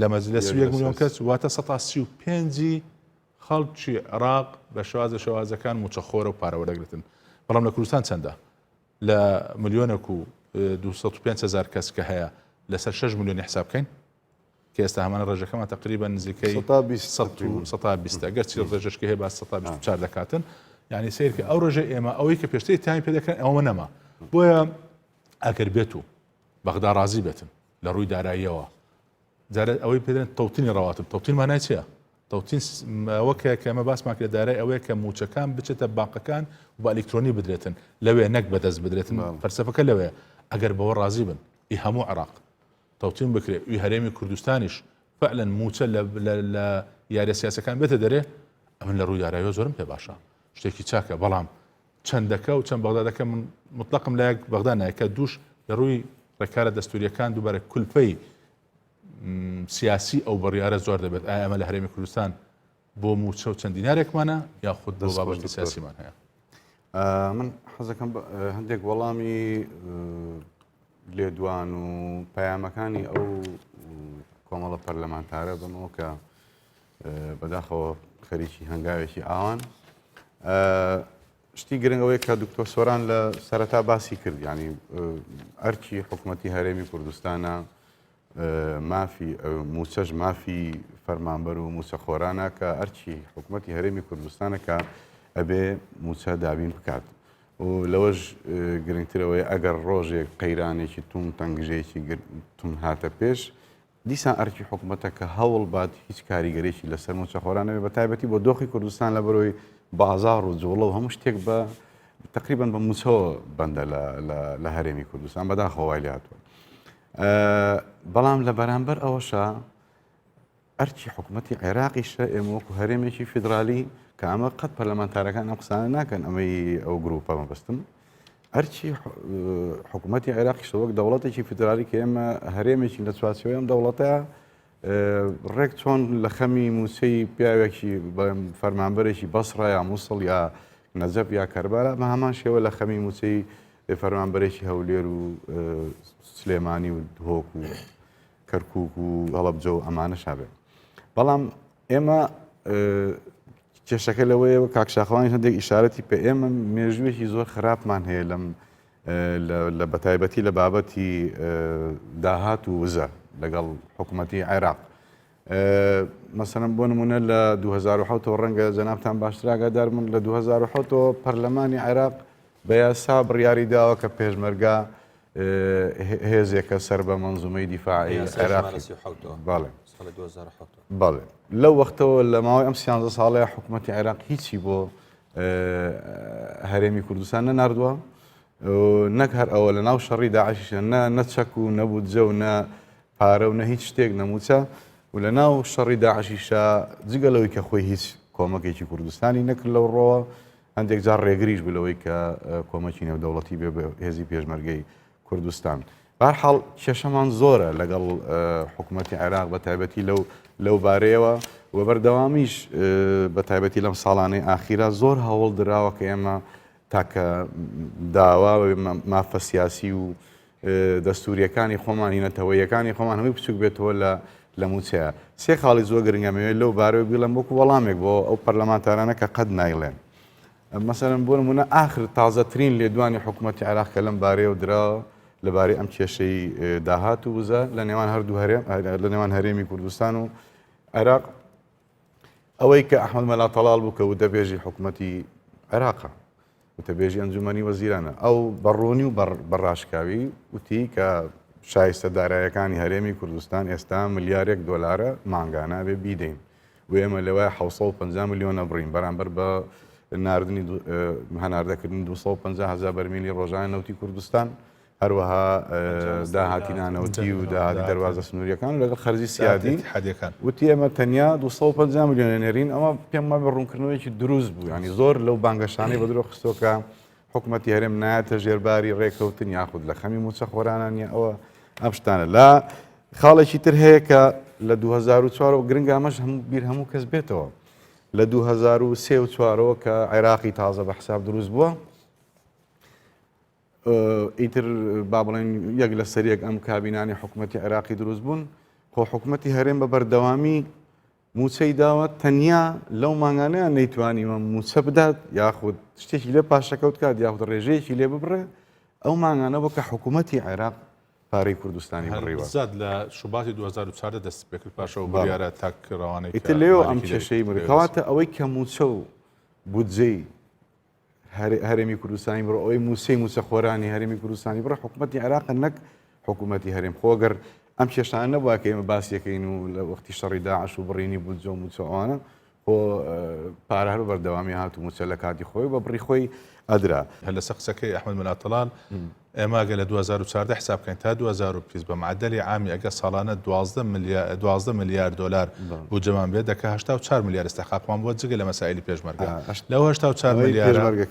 لە مەجلە 31 ملیۆن کەس واتە 135 خەڵکی عراق بە شوازەکان موچەخۆرە و پارەوەدەگرێتن بەڵام لە کوردستان چەندە لە ملیۆنێک و 205,000 کەس کە هەیە لەسەر 6 ملیۆنی حساب بکەین کە ئێستا هەمانە ڕێژەکەمان تقریبا نزیکەی 120 گەرچی ڕێژەشکی هەیە با 124 دەکاتن یعنی سیرکە ئەو ڕێژە ئێمە ئەوەی کە پێشتری تامی پێ دەکەن ئەومە نەما بۆیە ئەگەر بێت و بەغدا ڕازی بێتن لە ڕووی داراییەوە جارە ئەوەی پێدەن تەوتینی ڕەواتب تەوتین مانای چییە؟ تەوتین ئەوەکە کە ئەمە باسمان کرد دارای ئەوەیە کە موچەکان بچێتە باقەکان و بە ئەلکترۆنی بدرێتن لەوێ نەک بەدەست بدرێتن فەرسەفەکە لەوێ ئەگەر بەوە ڕازی بن ئی هەموو عراق تەوتین بکرێت وی هەرێمی کوردستانیش فعلا موچە لە یاریە سیاسەکان بێتە دەرێ ئەمن لە ڕووی داراییەوە زۆرم پێ باشە شتێکی چاکە بەڵام چەندەکە و چەند بەغدادەکە من مطلقم لایەک بەغدا نایە کە دووش لە ڕووی ڕێکارە دەستوریەکان دووبارە کولپەی سیاسی ئەو بڕیارە زۆر دەبێت ئایا ئەمە لە هەرێمی کوردستان بۆ موچە و چەند دینارێکمانە یاخود بۆ بابەتی سیاسیمان هەیە من حەزەکەم هەندێک وەڵامی لێدوان و پەیامەکانی ئەو کۆمەڵە پەرلەمانتارە بمەوە کە بەداخەوە خەریکی هەنگاوێکی ئاوان شتی گرنگەوەی کە دکتۆر سۆران لە سەرەتا باسی کرد ینی ئەرکی حکوومەتی هەرێمی کوردستانە مافی موچەش مافی فەرمانبەر و موچەخۆرانە کە ئەرکی حکوومەتی هەرێمی کوردستانە کە ئەبێ موچە دابین بکات و لەوەش گرنگترەوەی ئەگەر ڕۆژێک قەیرانێکی تون تەنگژەیەکی تون هاتە پێش دیسان ئەرکی حکوومەتە کە هەوڵ بات هیچ کاریگەرێکی لەسەر موچەخۆرانەوێ بە تایبەتی بۆ دۆخی کوردستان لە بەرەوەی بازار و جوڵە و هەموو شتێک بە تقریبان بە موچەوە بەندە لە هەرێمی کوردستان بەداخەوای لێ هاتووە بەڵام لە بەرامبەر ئەوەشە ئەرکی حکوومەتی عێراقیشە ئێمە وەکو هەرێمێکی فیدرالی کە ئەمە قەت پەرلەمانتارەکان ئەم قسانە ناکەن ئەمەی ئەو گروپە مەبەستم ئەرکی حکوومەتی عێراقیشە وەک دەوڵەتێکی فیدرالی کە ئێمە هەرێمێکی لە چوارچەوەی ئەم دەوڵەتە ڕێک چۆن لە خەمی موسەی پیاوێکی فەرمانبەرێکی بەسڕە یا مووسڵ یا نەجەب یا کەربارە بە هەمان شێوە لە خەمی موسەی فەرمانبەرێکی هەولێر و سلێمانی و هۆک و کەرکووک و هەڵەبجە و ئەمانە شابێت بەڵام ئێمە کێشەکە لەوەیە کاکشاخەوانی هەندێک ئیشارەتی پێ ئێمە مێژوێکی زۆر خراپمان هەیە لە بەتایبەتی لە بابەتی داهات و وزە لەگەڵ حکوومەتی عێراق مەسەلەن بۆ نمونە لە 2007 ڕەنگە جەنابتان باشتراگادار من لە 2007 پەرلەمانی عێراق بە یاسا بڕیاری داوە کە پێشمەرگا هێزێکە سەر بە مەنزومەی دیفاعی عێراقی بەڵێ لەو وەختەوە لە ماوەی ئەم 13 ساڵەیە حکوومەتی عێراق هیچی بۆ هەرێمی کوردستان نەناردووە نەک هەر ئەوە لە ناو شەڕی داعشیشە نەچەک و نەبوو جە و نە پارە و نە هیچ شتێک نەموچە و لە ناو شەڕی داعشیشە جگەلەوەی کە خۆی هیچ کۆمەکێکی کوردستانی نەکرد لەو ڕۆوە هەندێک جار ڕێگریش بلەوەی کە کۆمەکی نێودەوڵەتی بێ هێزی پێشمەرگەی کوردستان. بەهەرحاڵ کێشەمان زۆرە لەگەڵ حکوومەتی عێراق بە تایبەتی لەو بارەیەوە و بەردەوامیش بە تایبەتی لەم ساڵانەی ئاخیرا زۆر هەوڵ دراوە کە ئێمە تاکە داوا مافە سیاسی و دەستوریەکانی خۆمان هینەتەوەیەکانی خۆمان هەمووی بچوک بێتەوە لە موچەیە. سێ خاڵی زۆر گرنگەمەوێت لەو بارەوە بیڵم وەکو وەڵامێک بۆ ئەو پەرلەمانتارانە کە قەت نایڵێن. مەسەرەن بۆ نمونە ئاخر تازەترین لێدوانی حکوومەتی عێراق کە لەم بارەیەوە دراوە لەبارەی ئەم کێشەی داهات و وزە لە نێوان هەردوو لە نێوان هەرێمی کوردستان و عێراق ئەوەی کە ئەحمەد مەلا تەڵال بوو کە وتەبێژی حکوومەتی عێراقە وتەبێژی ئەنجومەنی وەزیرانە ئەو بەڕوونی و بەڕاشکاوی وتی کە شایستە دارایەکانی هەرێمی کوردستان ئێستا ملیارێک دۆلارە مانگانە بێ بیدەین و ئێمە لەوەی 750 میلیۆنە بڕین بەرامبەر بە ناردنی هەناردەکردنی 250,000 بەرمیلی ڕۆژانە نەوتی کوردستان هەروەها داهاتی نانەوتی و داهاتی دەواازە سنووریەکان و لەگەڵ خەرجی سیادی وتی ئێمە تەنیا 250 میلیۆن نێرین ئەمە پێم وایە ڕوونکردنەوەیکی دروست بوو ینی زۆر لەو بانگەشانەی بە درۆ خستۆکە حکوومەتی هەرێم نایەتە ژێرباری ڕێکەوتن یاخود لە خەمی موچە خۆرانانی ئەوە ئەم شتانە لا خاڵێکی تر هەیە کە لە 2004 گرنگ ئەمەش بیر هەموو کەس بێتەوە لە 2003 و 4 کە عێراقی تازە بە حساب دروست بووە ئیتر با بڵێن یەک لە سەریەک ئەم کابینانی حکوومەتی عێراقی دروست بوون خۆ حکوومەتی هەرێم بە بەردەوامی موچەی داوە تەنیا لەو مانگانەیە نەیتوانیمە موچە بدات یاخود شتێکی لێ پاشەکەوت کات یاخود ڕێژەیەکی لێ ببڕێ ئەو مانگانە بۆ کە حکوومەتی عێراق پارەی کوردستانی بڕیوە زاد لە شوباتی 2004 دەست پێکرد پاشەوە بڕیارە تاکڕەوانەی ئیتر لێەوە ئەم کێشەی مریکەواتە ئەوەی کە موچە و بودجەی هەرێمی کوردستانی بڕ ئەوەی موسەی موچە خۆرانی هەرێمی کوردستانی بڕە حکوومەتی عێراق نەک حکوومەتی هەرێم خۆگەر ئەم کێشانە نەبووە کە ئێمە باسیەکەین و لە وەختی شەڕی داعش و بڕینی بودجە و موچە ئەوانە بۆ پارە هەر بەردەوامی هات و موچە لە کاتی خۆی بە بڕی خۆی ئەدرا. هەر لە سەقسەکەی ئەحمەد مەلا تەڵال ئێماگە لە 2014 حسابکەین تا 2020 بە معدەلی عامی ئەگە ساڵانە 12 میلیارد دلار بودجەمان بێت دەکە 84 میلیارد استحقاقمان بۆ جگە لە مەسائلی پێشمەرگە لەو 84 میلیارد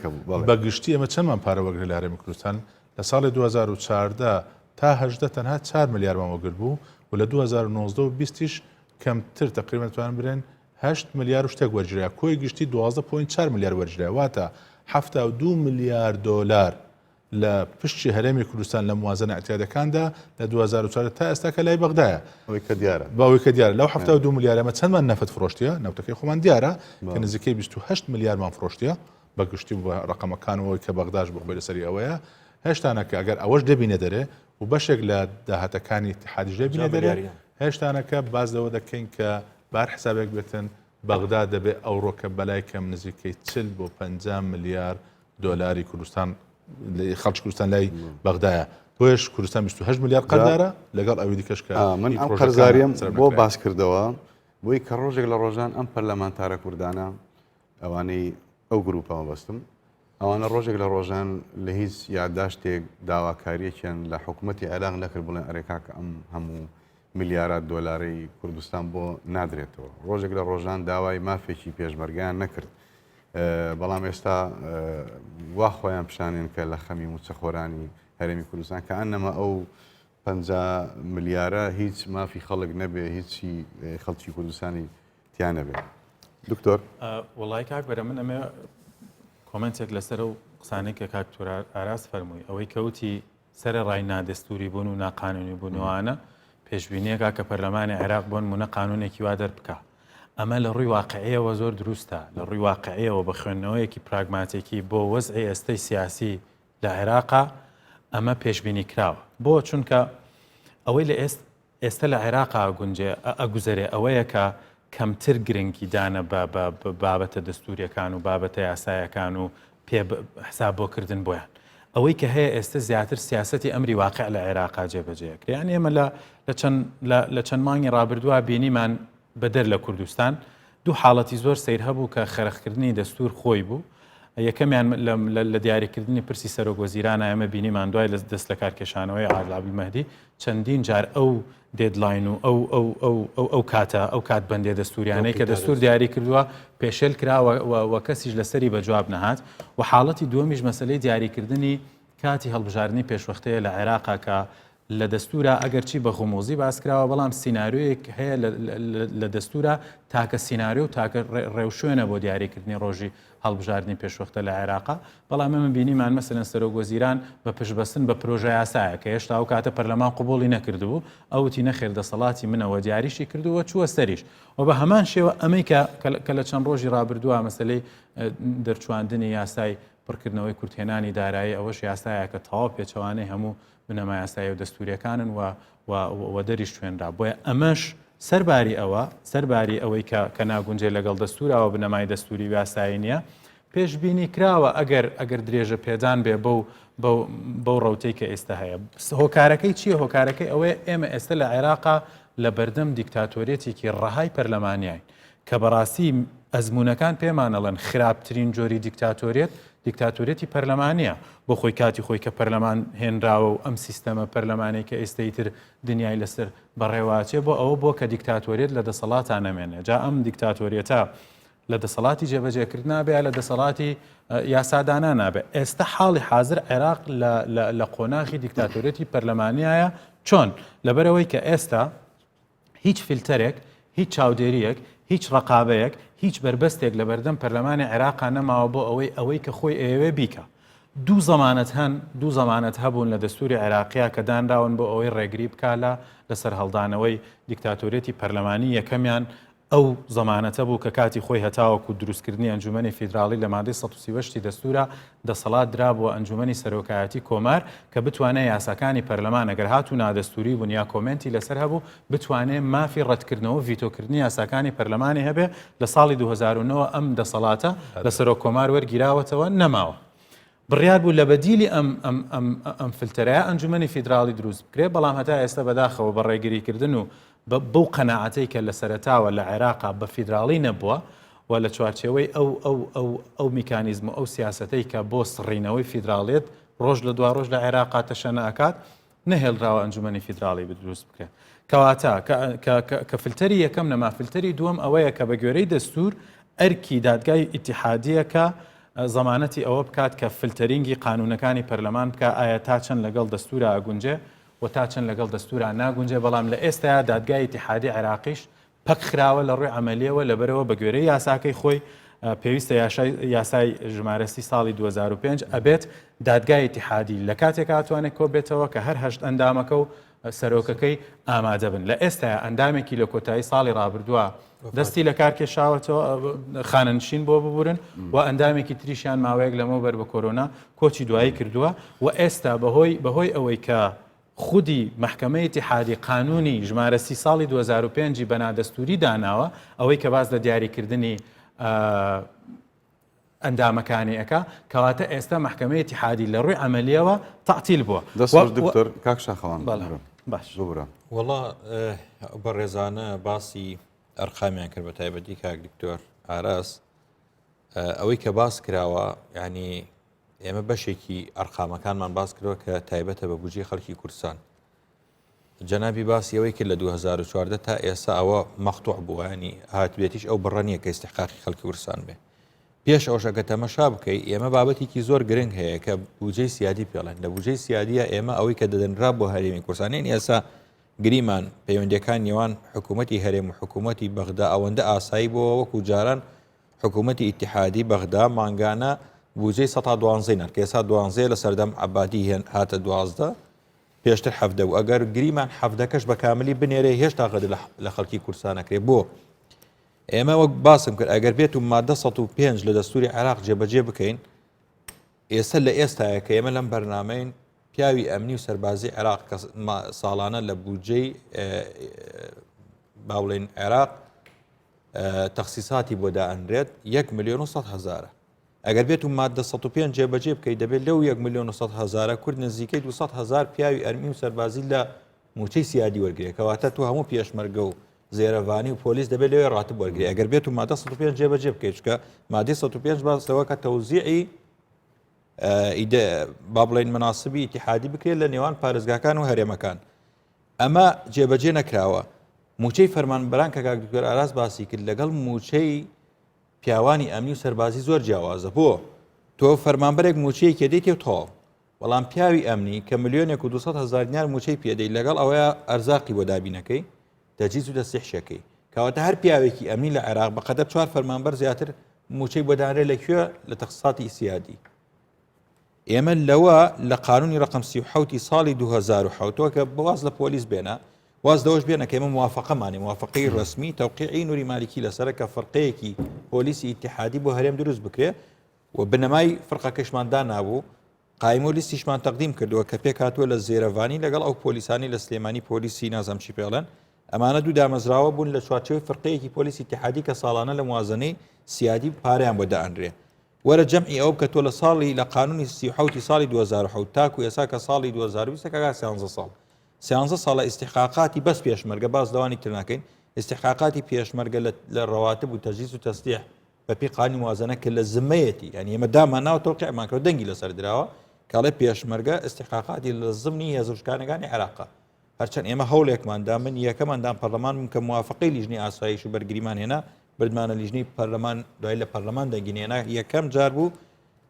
بەگشتی ئێمە چەندمان پارە وەرگرت لە هەرێمی کوردستان لە ساڵی 2014 تا 18 تەنها 4 میلیاردمان وەرگرت بوو و لە 2019 و 20 کەمتر تقریبا توانن برێن 8 میلیارد شتێک وەرگرا کۆی گشتی 12.4 میلیارد وەرگرا واتە 72 میلیارد دلار لە پشتی هەرێمی کوردستان لە موازنە ئەتیادەکاندا لە 2004 تا ئێستا کە لای بەغدایە باوەی کە دیارە لەو 72 میلیارد ئەمە چەندمان نەفت فرۆشتیە نەوتەکەی خۆمان دیارە کە نزیکەی 28 میلیاردمان فرۆشتیە بەگشتی بە ڕقەمەکانەوەی کە بەغداش بخبێ لەسەری ئەوەیە هێشتانە کە ئەگەر ئەوەش دەبینە دەرێ و بەشێک لە داهاتەکانی اتحادیش دەبینە دەرێ هێشتانەکە باز لەوە دەکەین کە بار حسابێک بێتن بەغدا دەبێت ئەوڕۆکە بەلای کەم نزیکەی 40 بۆ 50 میلیارد دلاری کوردستان خەڵکی کوردستان لای بەغدایە بۆیش کوردستان 28 میلیارد قەردارە لەگەڵ ئەوی دیکەش کە من ئەم قەرزاریم بۆ باس کردەوە بۆی کە ڕۆژێک لە ڕۆژان ئەم پەرلەمانتارە کوردانە ئەوانەی ئەو گروپەوە بەستم ئەوانە ڕۆژێک لە ڕۆژان لە هیچ یادداشتێک داواکاریەکیان لە حکوومەتی عێراق نەکرد بڵێن ئەرێکا کە ئەم هەموو میلیارد دۆلاری کوردستان بۆ نادرێتەوە ڕۆژێک لە ڕۆژان داوای مافێکی پێشمەرگیان نەکرد بەڵام ئێستا وا خۆیان پیشانێن کە لە خەمی موچەخۆرانی هەرێمی کوردستان کە ئەنەما ئەو 50 میلیارە هیچ مافی خەڵک نەبێ هیچی خەڵکی کوردستانی تیان نەبێت. دکتۆر وڵای کاک بەرە من ئەمە کۆمنتێک لەسەر و قسانێک کە کاکتۆر ئاراس فەرمووی ئەوەی کەوتی سەر ڕای نادەستوری بوون و ناقانونی بوونەوەوانە پێشبینیەکە کە پەرلەمانی عێراق بوون مونە قانونێکی وا دەربکە ئەمە لە ڕووی واقعەوە زۆر دروستە لە ڕووی واقعەوە بە خوێندنەوەیەکی پراگماتێکی بۆ وەزعی ئێستەی سیاسی لە عێراقا ئەمە پێشبینی کراوە بۆ چونکە ئەوەی لە ئێستا لە عێراقا ئەگوزەرێ ئەوەیە کە کەمتر گرنگی دانە بابەتە دەستوریەکان و بابەتە یاسایەکان و پێ حساب بۆکردن بۆیان ئەوەی کە هەیە ئێستا زیاتر سیاسەتی ئەمری واقع لە عێراقا جێبەجێکرێ یان ئێمە لە چەند مانگی ڕابردووە بینیمان بەدەر لە کوردستان دوو حاڵەتی زۆر سیر هەبوو کە خەرخکردنی دەستور خۆی بوو یەکەمیان لە دیاریکردنی پرسی سەرۆک وەزیرانە ئێمە بینیمان دوای لە دەست لە کارکێشانەوەی عادل عەبدولمەهدی چەندین جار ئەو دێدلاین و ئەو کات بەندێ دەستوریانەی کە دەستور دیاری کردووە پێشێل کراوە کەسیش لەسەری بە جواب نەهات و حاڵەتی دووەمیش مەسلەی دیاریکردنی کاتی هەڵبژاردننی پێشوەختەیە لە عێراقا کە لە دەستورە ئەگەرچی بە خۆمۆزی باسکراوە بەڵام سینناریۆیەک هەیە لە دەستورە تاکە سینناریۆ و تاکە ڕێوشوێنە بۆ دیاریکردنی ڕۆژی هەڵبژاردننی پێشوەختە لە عێراقا بەڵام ئەمە بینیمان مەسەلەن سەرۆک وەزیران بە پشتبەستن بە پرۆژە یاسایە کە هێشتا ئەو کاتە پەرلەمان قبوڵی نەکردبوو ئەوتی نەخێر دەسەڵاتی منەوە دیاریشی کردووە چووە سەریش و بە هەمان شێوە ئەمەی کە لە چەند ڕۆژی ڕابردووە مەسلەی دەرچواندنی یاسای پڕکردنەوەی کورتهێنانی دارایی ئەوەش یاسایە کە تەواو پێچەوانەی هەموو بنەما یاسایی و دەستوریەکانن و دەریش شوێنرا بۆیە ئەمەش سەرباری ئەوەی کە ناگونجێ لەگەڵ دەستورەوە بنەمای دەستوری یاسایی نییە پێشبینی کراوە ئەگەر درێژە پێدان بێ بەو ڕەوتەی کە ئێستا هەیە هۆکارەکەی چییە؟ هۆکارەکەی ئەوەیە ئێمە ئێستا لە عێراقا لە بەردەم دیکتاتۆریەتێکی ڕەهای پەرلەمانیاین کە بەڕاستی ئەزمونونەکان پێمانەڵەن خراپترین جۆری دیکتاتۆریەتی پەرلەمانیە بۆ خۆی کاتی خۆی کە پەرلەمان هێنراوە و ئەم سیستەمە پەرلەمانەی کە ئێستای تر دنیای لەسەر بەڕێواچێ بۆ کە دیکتاتۆریەت لە دەسەڵاتان نەمێنێ جا ئەم دیکتاتۆریەتە لە دەسەڵاتی جێبەجێکرد نابێ لە دەسەڵاتی یاسادانا نابێ ئێستا حاڵی حاضر عێراق لە قۆناغی دیکتاتۆریەتی پەرلەمانیایە چۆن لەبەرەوەی کە ئێستا هیچ فیلتەرێک هیچ چاودێریەک هیچ ڕقابەیەک هیچ بربەستێک لە بەردەم پەرلەمانی عێراقا نەماوە بۆ ئەوەی کە خۆی ئەوێ بیکە دوو زەمانەت هەبوون لە دەستوری عێراقیە کە دانراون بۆ ئەوەی ڕێگری بکا لەسەر هەڵدانەوەی دیکتاتۆریەتی پەرلەمانی یەکەمیان ئەو زەمانەتە بوو کە کاتی خۆی هەتاوەکو دروستکردنی ئەنجومەنی فیدراڵی لە مادەی 138 دەستورە دەسەڵات درا بۆ ئەنجومەنی سەرۆکایەتی کۆمار کە بتوانێت یاساکانی پەرلەمان ئەگەر هاتوو نادەستوری بوون یا کۆمنتی لەسەر هەبوو بتوانێت مافی ڕەتکردنەوە ڤیتۆکردنی یاساکانی پەرلەمانی هەبێ لە ساڵی 2009 ئەم دەسەڵاتە لە سەرۆک کۆمار وەرگیراوەتەوە نەماوە بڕیار بوو لە بەدیلی ئەم فلتەرەیە ئەنجومەنی فیدراڵی دروست بکرێت بەڵام هەتا ئێستا بەداخەوە بە ڕێگریکردن و بەو قەناعەتەی کە لە سەرەتاوە لە عێراقا بە فیدراڵی نەبووە و لە چوارچێوەی ئەو میکانیزم و ئەو سیاسەتەی کە بۆ سڕینەوەی فیدراڵێت ڕۆژ لە دوا ڕۆژ لە عێراقا تەشەنە ئەکات نەهێڵراوە ئەنجومەنی فیدراڵی بدروست بکرێت کەواتە کە فلتەری یەکەم نەما فلتەری دووەم ئەوەیە کە بە گوێرەی دەستور ئەرکی دادگای ئیتیحادیەکە زەمانەتی ئەوە بکات کە فلتەرینگی قانونەکانی پەرلەمان بکە ئایا تا چەند لەگەڵ دەستورە ئەگونجێ و تا چەند لەگەڵ دەستورە ناگونجێ بەڵام لە ئێستایا دادگای ئیتیحادی عێراقیش پەک خراوە لە ڕووی عملیەوە لەبەرەوە بە گوێرەی یاساکەی خۆی پێویستە یاسای ژمارەستی ساڵی 2005 ئەبێت دادگای ئیتیحادی لە کاتێک هاتوانێت کۆ بێتەوە کە هەر هەشت ئەندامەکە و سەرۆکەکەی ئامادە بن لە ئێستایا ئەندامێکی لە کۆتایی ساڵی ڕابردووە دەستی لە کار کێشاوەتەوە خانەنشین بۆ ببورن و ئەندامێکی تریشیان ماوەیەک لەمەوبەر بە کۆرۆنا کۆچی دوایی کردووە و ئێستا بەهۆی ئەوەی کە خودی محکمەی ئیتیحادی قانونی ژمارەسی ساڵی 2005 بەنادەستوری داناوە ئەوەی کە باز لە دیاریکردنی ئەندامەکانی ئەکا کەواتە ئێستا محکمەی ئیتیحادی لە ڕووی عملیەوە تەعتیل بووە دکتۆر کاک شاخەوان باش ببرە وەڵا بە ڕێزانە باسی ئەرقامیان کرد بە تایبەتی کاک دکتۆر ئاراس ئەوەی کە باس کراوە ینی ئێمە بەشێکی ئەرقامەکانمان باس کردەوە کە تایبەتە بە بودجێ خەڵکی کوردستان جەنابی باسی ئەوەی کرد لە 2014 تا ئێستا ئەوە مەقتوع بووە ینی هاتبێتیش ئەو بڕە نیە کە ئیستحقاقی خەڵکی کوردستان بێ پێش ئەوش ئەگە تەمەشا بکەی ئێمە بابەتێکی زۆر گرنگ هەیە کە بودجەی سیادی پێڵێن لە بودجەی سیادیە ئێمە ئەوەی کە دەدەنرا بۆ هەرێمی کوردستان ئێستا گریمان پەیوەندیەکان نێوان حکوومەتی هەرێم و حکوومەتی بەغدا ئەوەندە ئاسایی بۆ وەکو جاران حکوومەتی ئیتیحادی بەغدا مانگانە بودجەی 112 نرکە ئێستا 12 لە سەردەم عەبادی هاتە 12 پێشتر 7 و ئەگەر گریمان 7کەش بە کاملی بنێرێ هێشتا قەدر لە خەڵکی کوردستان نەکرێ بۆ ئێمە وەک باسم کرد ئەگەر بێت و مادە 105 لە دەستوری عێراق جێبەجێ بکەین ئێستا لە ئێستایە کە ئێمە لەم بەرنامەین پیاوی ئەمنی و سەربازی عێراق کە ساڵانە لە بودجەی باوڵین عێراق تەخسیساتی بۆ دائەنرێت 1,100,000 ئەگەر بێت و مادە 105 جێبەجێ بکەیت دەبێت لەو 1,100,000 کورد نزیکەی 200,000 پیاوی ئەرمی و سەربازی لە موچەی سیادی وەرگێ کەواتە تو هەموو پێشمەرگە و زێرەڤانی و پۆلیس دەبێت لێ ڕاتب وەرگری ئەگەر بێت و مادە 105 جێبەجێ بکەیت چکە مادەی 105 باسەوە کە تەوزیعی با بڵێن مناسبی ئیتیحادی بکرێت لە نێوان پارێزگاکان و هەرێمەکان ئەمە جێبەجێ نەکراوە موچەی فەرمانبەران کە کاک دکتۆر ئاراس باسی کرد لەگەڵ موچەی پیاوانی ئەمنی و سەربازی زۆر جیاوازە بۆ تۆ فەرمانبەرێک موچەیەکێ دەیت و تەواو بەڵام پیاوی ئەمنی کە ملیۆنێک و 200,000 دینار موچەی پێدەی لەگەڵ ئەوەیە ئەرزاقی بۆ دابینەکەی تەجیز و دەستێحشەکەی کەواتە هەر پیاوێکی ئەمنی لە عێراق بەقەدەر 4 فەرمانبەر زیاتر موچەی بۆ دانرێت لەکوێ لە تەخصیصاتی سیادی ئێمە لەوە لە قانونی ڕقم 37 ساڵی 2007 کە بواز لە پۆلیس بێنە واز دەوەش بێنە کە ئێمە موافقەمانی موافقەی ڕسمی تەوقیعی نوری مالکی لەسەر کە فڕقەیەکی پۆلیسی ئیتیحادی بۆ هەرێم دروست بکرێ و بنەمای فڕقەکەشماندا نابوو قایم و لیستیشمان تەقدیم کردووە کە پێک هاتووە لە زێرەڤانی لەگەڵ ئەو پۆلیسانی لە سلێمانی پۆلیسی نازام چی پێڵێن ئەمانە دوو دامەزراوە بوون لە چوارچەوەی فڕقەیەکی پۆلیسی ئیتیحادی کە ساڵانە لە موازنەی سیادی پاریان بۆ دائەنرێ وەرە جەمعی ئەو کە تۆ لە ساڵی لە قانونی 37 ساڵی 2007 تاکو ئێسا کە ساڵی 2020 کەگا 13 ساڵ 13 ساڵە استحقاقاتی بەس پێشمەرگە باز دەوانی تر ناکەین استحقاقاتی پێشمەرگە لە ڕەواتب و تەجیز و تەستیح بەپی قانی موازنە کە لە زمەیەتی ینی ئێمە دامان ناوە تەوقیعمان کردەوە دەنگی لەسەر دراوە کاڵێ پێشمەرگە استحقاقاتی لە زمنی هێزوشکانەکانی عێراقا هەرچەند ئێمە هەوڵێکماندا من یەکەماندان پەرلەمان بووم کە موافقەی لیژنەی ئاسایش و بەرگریمان هێنا بردمانە لیژنەی پەرلەمان دوای لە پەرلەمان دەنگینێنا یەکەم جار بوو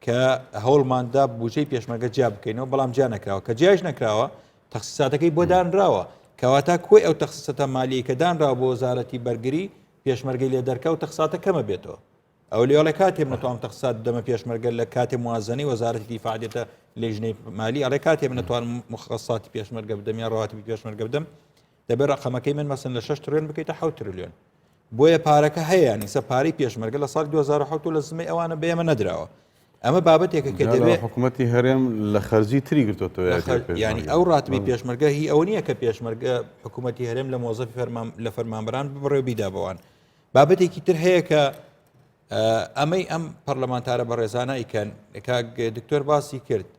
کە هەوڵماندا بودجەی پێشمەرگە جیا بکەینەوە بەڵام جیا نەکراوە کە جیاش نەکراوە تەخصیصاتەکەی بۆ دانراوە کەواتە کۆی ئەو تەخصیصاتە مالیە کە دانراوە بۆ وەزارەتی بەرگری پێشمەرگەی لێ دەرکە و تەخصیصاتە کەمە بێتەوە ئەو لێوەڵێ کاتێ نەتوانم تەخصیصات دەمە پێشمەرگە لە کاتێ موازنەی وەزارەتی دیفاع دێتە لیژنەی مالی ئەڵێ کاتێ من نەتوانم مختصاتی پێشمەرگە بدەم یا ڕەواتبی پێشمەرگە بدەم دەبێت ڕقەمەکەی من مەسن لە 6 تریلیۆن بکەیتە 7 تریلیۆن بۆیە پارەکە هەیە ینی سەپارەی پێشمەرگە لە ساڵی 2007 لە زمەی ئەوانە بێمە نەدراوە ئەمە بابەتێکە کە دەبێت حکوومەتی هەرێم لە خەرجی تری گرتوتەوە ینی ئەو ڕاتبی پێشمەرگە هی ئەوە نییە کە پێشمەرگە حکوومەتی هەرێم لە مۆزەفی لە فەرمانبەران بڕێ بیدا بەوان بابەتێکی تر هەیە کە ئەمەی ئەم پەرلەمانتارە بەڕێزانە ئیکەن دکتۆر باسی کرد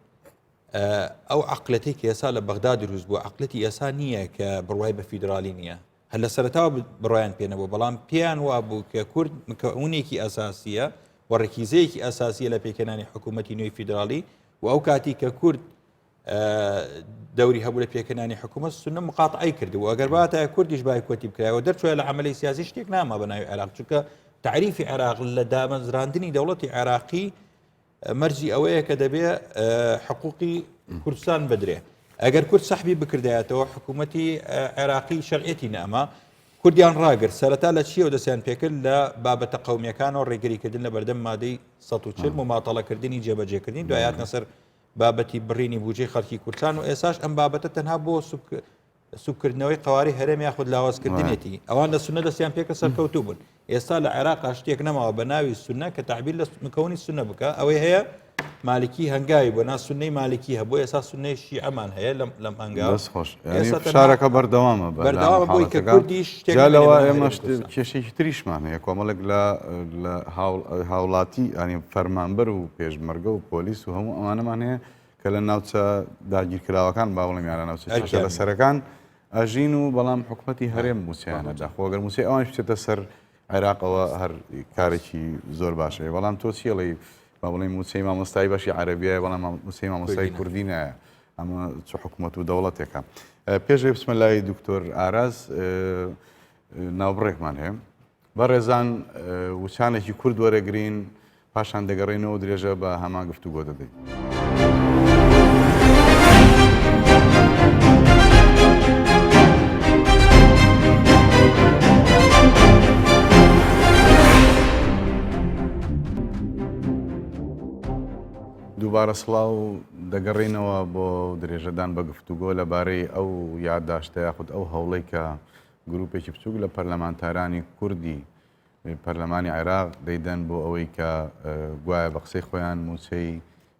ئەو عقلەتی کە ئێسا لە بەغدا دروست بووە عقلەتی ئێسا نییە کە بڕوای بە فیدرالی نییە هەر لە سەرەتاوە بڕایان پێنەبوو بەڵام پێیان وابوو کە کورد مکەونێکی ئەساسیە و ڕێکیزەیەکی ئەساسیە لە پێکەنانی حکوومەتی نوێی فیدرالی و ئەو کاتی کە کورد دەوری هەبوو لە پێکەنانی حکوومەت سنە مقاتعی کردو ئەگەر باتە کوردیش بای کۆتی بکرایەوە دەرچوە لە عملی سیاسی شتێک نامە بە ناوی عێراق چونکە تعریفی عێراق لە دامەزراندنی دەوڵەتی عێراقی مەرجی ئەوەیە کە دەبێت حقوقی کوردستان بدرێ ئەگەر کورد سەحبی بکردایەتەوە حکوومەتی عێراقی شەرعەتی نەما کوردیان ڕاگرت سەرەتا لە چیەوە دەستیان پێکرد لە بابەتە قەومیەکانەوە ڕێگریکردن لە بەردەم مادەی 140 مماتەڵەکردنی جێبەجێکردنی دوایات نەسەر بابەتی بڕینی بودجەی خەڵکی کوردستان و ئێساش ئەم بابەتە تەنها بۆ سوکردنەوەی قواری هەرێم یاخود لاوازکردنێتی ئەوان لە سونە دەستیان پێکە سەرکەوتوو بوون ئێستا لە عێراق شتێک نەماوە بە ناوی سونە کە تعبیر لە مکەونی سونە بکە ئەوەی هەیە مالکی هەنگاوی بۆ ناو سونەی مالیکی هەبوو ئێستا سونەی شیعەمان هەیە لەم هەنگاو شارەکە بەردەوامە بەردەوامە بۆی کە کوردیش جالەوە ئێمە کێشێکی تریشمان هەیە کۆمەڵێک لە هاوڵاتی ئەنی فەرمانبەر و پێشمەرگە و پۆلیس و هەموو ئەوانەمان هەیە کە لە ناوچە داگیرکراوەکان باوەڵم یانە ناوچە لە سەرەکان ئەژین و بەڵام حکوومەتی هەرێم موسیانەدا خۆگەر موسی ئەوان شتێتە سەر عێراقەوە هەر کارێکی زۆر باشەیە بەڵام تۆ چیڵی با بڵێ موسەی مامۆستای بەشی عەرەبیایە بەڵام موسەی مامۆستای کوردی نایە ئەمە چ حکوومەت و دەوڵەتێکە پێشێ بسمە لای دکتۆر ئاراز ناوبڕێکمان هەیە بەڕێزان وچانێکی کورد وەرەگرین پاشان دەگەڕێنەوە درێژە بە هەمان گفتوگۆ دەدەین. دووبارە سڵاو دەگەڕێنەوە بۆ درێژەدان بە گفتوگۆ لەبارەی ئەو یادداشتە یاخود ئەو هەوڵەی کە گروپێکی بچووک لە پەرلەمانتارانی کوردی پەرلەمانی عێراق دەیدەن بۆ ئەوەی کە گوایە بە قسەی خۆیان موچەی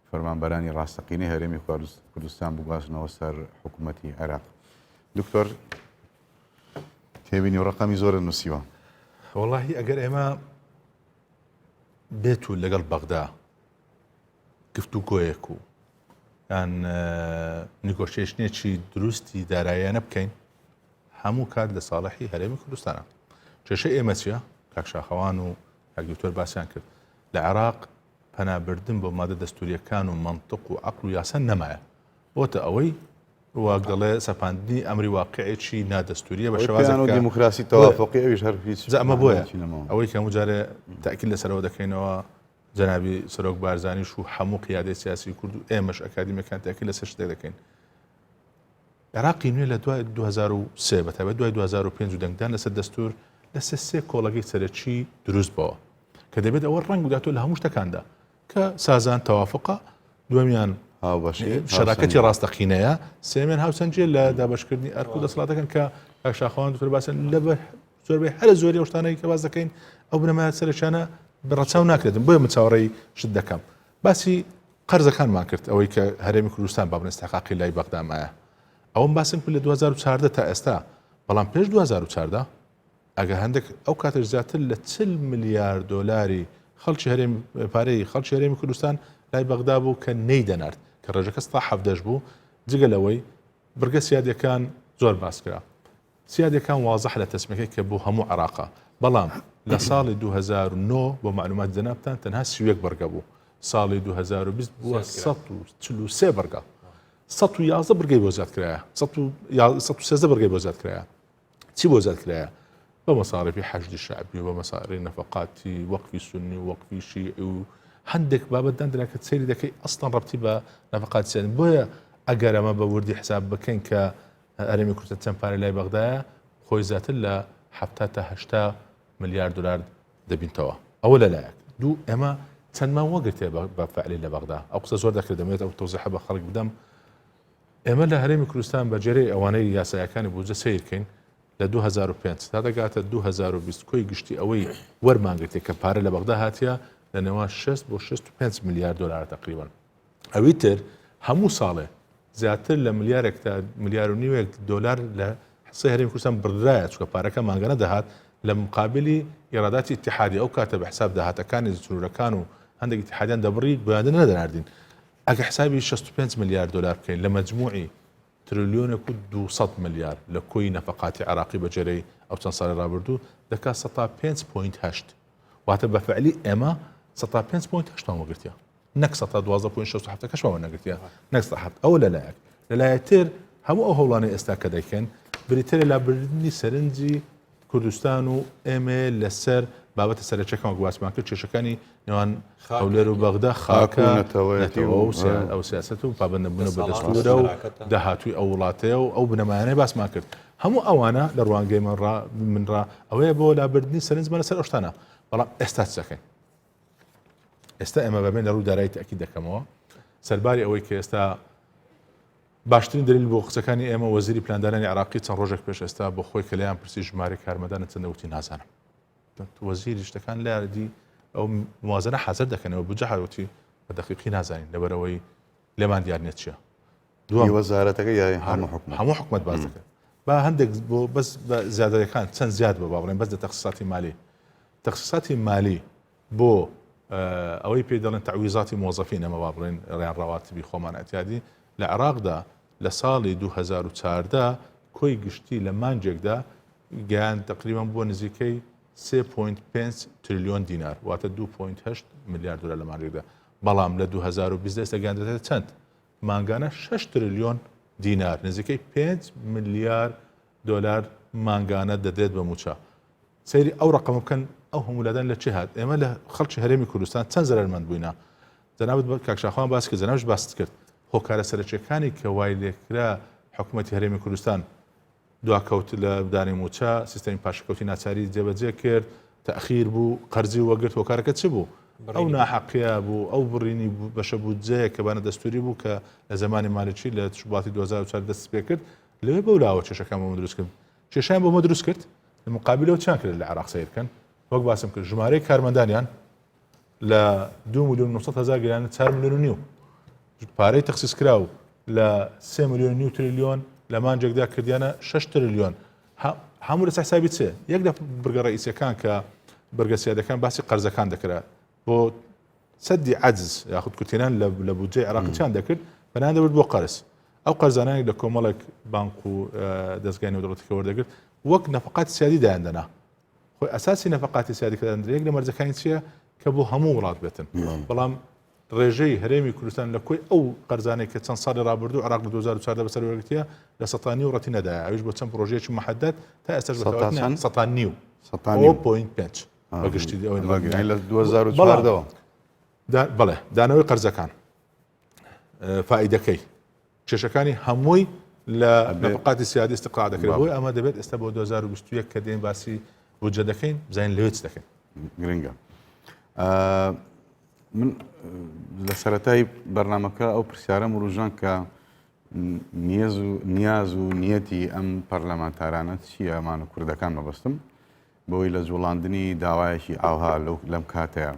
فەرمانبەرانی ڕاستەقینەی هەرێمی کوردستان بگوازنەوە سەر حکوومەتی عێراق. دکتۆر تێبینی و ڕقەمی زۆرە نووسیوە. وەڵاهی ئەگەر ئێمە بێت و لەگەڵ بەغدا گفتوگۆیەک و یان نیگۆشیشنێکی دروستی داراییانە بکەین هەموو کات لە ساڵحی هەرێمی کوردستانە کێشە ئێمە چیە کاک شاخەوان و کاک باسییان کرد لە عێراق پەنابردن بۆ مادە دەستوریەکان و منطق و عەقڵ و یاسا نەمایە بۆتە ئەوەی وەک دەڵێ سەپاندنی ئەمری واقعێکی نادەستوریە بە شێوازێک دیموکراسی تەوافقی ئەویش هەر هیچ ئەمە بۆیە ئەوەی کە هەموو جارێ تاکید لەسەرەوە دەکەینەوە جەنابی سەرۆک بارزانیش و هەموو قیادەی سیاسی کورد و ئێمەش ئەکادیمیەکان تاکید لەسەر شتێک دەکەین عێراقی نوێ لە دوای 2003 بەتابەت دوای 2005 و دەنگدان لەسەر دەستور لەسەر سێ کۆڵەگەی سەرەکی دروست بووە کە دەبێت ئەوە ڕەنگ بداتۆ لە هەموو شتەکاندا کە سازان تەوافقە دووەمیان شەراکەتی ڕاستەقینەیە سێمیان هاوسەنجێ لە دابەشکردنی ئەرک و دەسەڵاتەکان کە کاک شاخەوان دوکتۆر باسن لە زۆربەی هەر زۆری ئەو شتانەی کە باس دەکەین ئەو بنەمایە سەرچانە بەڕەچاو ناکرێتن بۆیە من چاوەڕێی شت دەکەم باسی قەرزەکانمان کرد ئەوەی کە هەرێمی کوردستان با بن استحقاقی لای بەغدامایە ئەوم باسم کرد لە 2014 تا ئێستا بەڵام پێش 2014 ئەگە هەندێک ئەو کاتر زیاتر لە 40 ملیار دۆلاری خەڵکی هەرێم پارەی خەڵکی هەرێمی کوردستان لای بەغدا بوو کە نەیدەنارد کە ڕێژەکە ستا حەفدەش بوو جگە لەوەی بڕگە سیادەکان زۆر باس کرا سیادەکان وازەح لە تەسمیەکەی کە بوو هەموو عێراقا بەڵام لە ساڵی 2009 بۆ معلومات جەنابتان تەنها 31 بەرگە بوو ساڵی 2020 بووە 143 بەرگە 111 بەرگەی بۆ زیاد کرایە 113 بەرگەی بۆ زیاد کرایە چی بۆ زیاد کرایە بە مەساڕفی حەشدی شعبی و بە مەساڕی نەفەقاتی وەقفی سنی و وەقفی شیعی و هەندێک بابەتدان دراکە سەیری دەکەی ئەستان ڕەبتی بە نەفەقاتی سێن بۆیە ئەگەر ئەمە بە وردی حساب بکەین کە هەرێمی کوردستان چەند پارەی لای بەغدایە خۆی زیاتر لە 70 تا 80 ملیار دلار دەبینتەوە ئەوە لەلایەک دوو ئێمە چەندمان وەگرتێ بە فعلی لە بەغدا ئەو قسە زۆر دەکرێت دەمێت ئەو تەوزیح بە خەڵک بدەم ئێمە لە هەرێمی کوردستان بە جێرەی ئەوانەی یاسایەکانی بوجە سیرکەین لە 2005 تا دەگاتە 2020 کۆی گشتی ئەوەی وەرمانگرتێ کە پارە لە بەغدا هاتیە لە نێوان 6 بۆ 65 ملیار دلار تقریبا ئەوی تر هەموو ساڵێ زیاتر لە ملیارێک تا ملیار و نیوێک دلار لە حسەی هەرێمی کوردستان بڕدایە چونکە پارەکە مانگەنە دەهات لە مقابلی ئێراداتی اتحادی ئەو کاتە بە حساب داهاتەکانی سنوورەکان و هەندێک اتحادیان دەبڕی بۆیان نەدەناردین ئەگە حسابی 65 ملیار دلار بکەین لە مەجموعی تریلیۆنێک و 200 ملیار لە کۆی نەفەقاتی عێراقی بە جێرەی ئەو چەند ساڵی ڕابردوو دەکات 105.8 واتە بە فعلی ئێمە 105.8 وەگرتیە نەک 112.67 کەشەوە نەگرتیە نەک ئەوە لەلایەک لەلایەتر هەموو ئەو هەوڵانەی ئێستا کە دەکەن بریتەرە لابردنی سەرنجی کوردستان و ئێمە لەسەر بابەتە سەرچەکان گواسمان کرد کێشەکانی نێوان هەولێر و بەغدا خاکەوە ئەو سیاست و پابەندەبوونە بە دەستورە و داهاتووی ئەو وڵاتەیە و ئەو بنەمایانەی باسمان کرد هەموو ئەوانە لە ڕوانگەی منڕا ئەوەیە بۆ لابردنی سەرنجمە لەسەر ئەوشتانە بەڵام ئێستا چەکەین ئێستا ئێمە بەبێن لە ڕوو دارایی تاکید دەکەمەوە سەرباری ئەوەی کە ئێستا باشترین دلیل بۆ قسەکانی ئێمە وەزیری پلاندانانی عێراقی چەند ڕۆژێک پێش ئێستا بۆ خۆی کە لەیان پرسی ژمارە کارمەدانە چەندە وتی نازانم وەزیری شتەکان لە یاردی ئەو موازنە حەزر دەکەنەوە بجە هەروتی بە دەقیقی نازانین لەبەرەوەی لێمان دیار نێت چییە وەزارەتەکە یای هەموو حکومەت باز دەکەن با هەندێک بۆ بەس زیادەکان چەند زیاد بە باڵێن بەس لە تەخصیصاتی مالی تەخصیصاتی مالی بۆ ئەوەی پێ دەڵێن تعویزاتی موظفین ئەمە با بڵێن ڕێیان ڕاواتبی خۆمان ئەتیادی لە عێراقدا لە ساڵی 2014 کۆی گشتی لە مانجێکدا گیان تقریبان بۆ نزیکەی 3.5 تریلیۆن دینار واتە 2.8 ملیار دلار لە مانجێکدا بەڵام لە 2020 ئێستا گەیاندرێتە چەند مانگانە 6 تریلیۆن دینار نزیکەی 5 ملیار دلار مانگانە دەدرێت بە موچە سەیری ئەو ڕقەمە بکەن ئەو هەمولادان لە چی هات ئێمە لە خەڵکی هەرێمی کوردستان چەند زەرمەند بووینە جەنابەت کاک شاخەوان باس کرد جەنابش باست کرد هۆکارە سەرچیەکانی کە وای لێکرا حکوومەتی هەرێمی کوردستان دواکەوت لە بدانی موچە سیستەمی پاشەکەوتی ناچاری جێبەجێ کرد تەخیر بوو قەرزی وەگرت هۆکارەکە چ بوو ئەو ناحەقیە بوو ئەو بڕینی بەشە بودجەیە کە بانە دەستوری بوو کە لە زمانی مالکی لە شوباتی 2004 دەست پێ کرد لەوێ بەولاوە چێشەکان بۆمە دروست کرد چێشیان بۆمە دروست کرد لە مقابلەوە چیان کرد لە عێراق سیرکەن وەک باسم کرد ژمارەی کارمەندانیان لە 2,900,000 گەیاند 4 ملیۆن و پارەی تەخسیس کراو لە 3 ملیۆن و تریلیۆن لە مانجێکدا کردیانە 6 تریلیۆن هەموو لەسەر حسابی چێ یەک لە بەرگە ڕئیسیەکان کە بەرگە سیادەکان باسی قەرزەکان دەکرا بۆ سەدی عەجز یاخود کورتێنان لە بودجەی عێراقیان دەکرد بەنان دەبێت بۆ قەرز ئەو قەرزانانی لە کۆمەڵێک بانک و دەستگای نێودەوڵەتیەوە وەردەگرت وەک نەفەقاتی سیادی دایاندەنا خۆی ئەساسی نەفقاتی سیادی کە دەندرێک لە مەرجەکانی چییە کە بۆ هەموو وڵات بێتن بەڵام ڕێژەی هەرێمی کوردستان لە کۆی ئەو قەرزانێک کە چەند ساڵی ڕابردوو عراق لە 2014 بەسەر وەرگرتیە لە 100 نەدایە ئەویش بۆ چەند پرۆژەیەکی محەدەد تا ئێستاش بەتەواوی 100.5 بەگشتی لە 2014 بەڵێ دانەوەی قەرزەکان فائیدەکەی کێشەکانی هەمووی لە نەفقاتی سیادی استقرار دەکرێت بۆی ئەمە دەبێت ئێستا بۆ 2021 کە دێن باسی بودجە دەکەین بزانین لەوێ چ دەکەین گرنگە من لە سەرەتای بەرنامەکە ئەو پرسیارە ڕۆژان کە نیاز و نیەتی ئەم پەرلەمانتارانە چییە ئەمانە کوردەکان مەبەستم بەوەی لە جوڵاندنی داوایەکی ئاوها لەم کاتەیە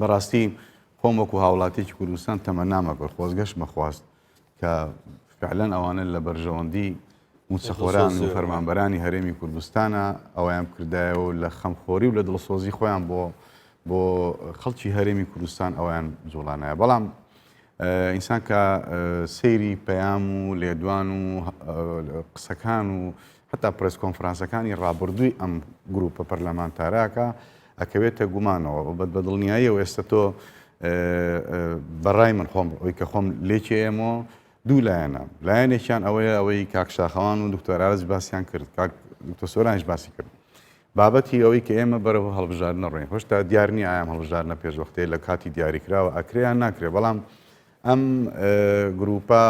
بەڕاستی خۆم وەکو هاوڵاتێکی کوردستان تەمەنامە بەرخۆزگەشت مەخواست کە فعلەن ئەوانە لە بەرژەوەندی موچەخۆران و فەرمانبەرانی هەرێمی کوردستانە ئەویان کردایەوە لە خەمخۆری و لە دڵسۆزی خۆیان بۆ خەڵکی هەرێمی کوردستان ئەویان جوڵانایە بەڵام ئینسان کە سەیری پەیام و لێدوان و قسەکان و حتا پرس کۆنفرانسەکانی ڕابردووی ئەم گروپە پەرلەمانتاراکە ئەکەوێتە گومانەوە بەدڵنیایی و ئێستا تۆ بەڕای من خۆم ئەوی کە خۆم لێکی ئێمە دوو لایەنە لایەنێکیان ئەوەی کاک شاخەوان و دکتۆر ئارەز باسییان کرد کاک دکتۆر سۆرانیش باسی کرد بابەتی ئەوەی کە ئێمە بەرەوە هەڵبژاردنە ڕێین هۆشتا دیار نییە ئایام هەڵبژاردنە پێشوەختەیە لە کاتی دیاریکراوە ئەکرێیان ناکرێت بەڵام ئەم گروپە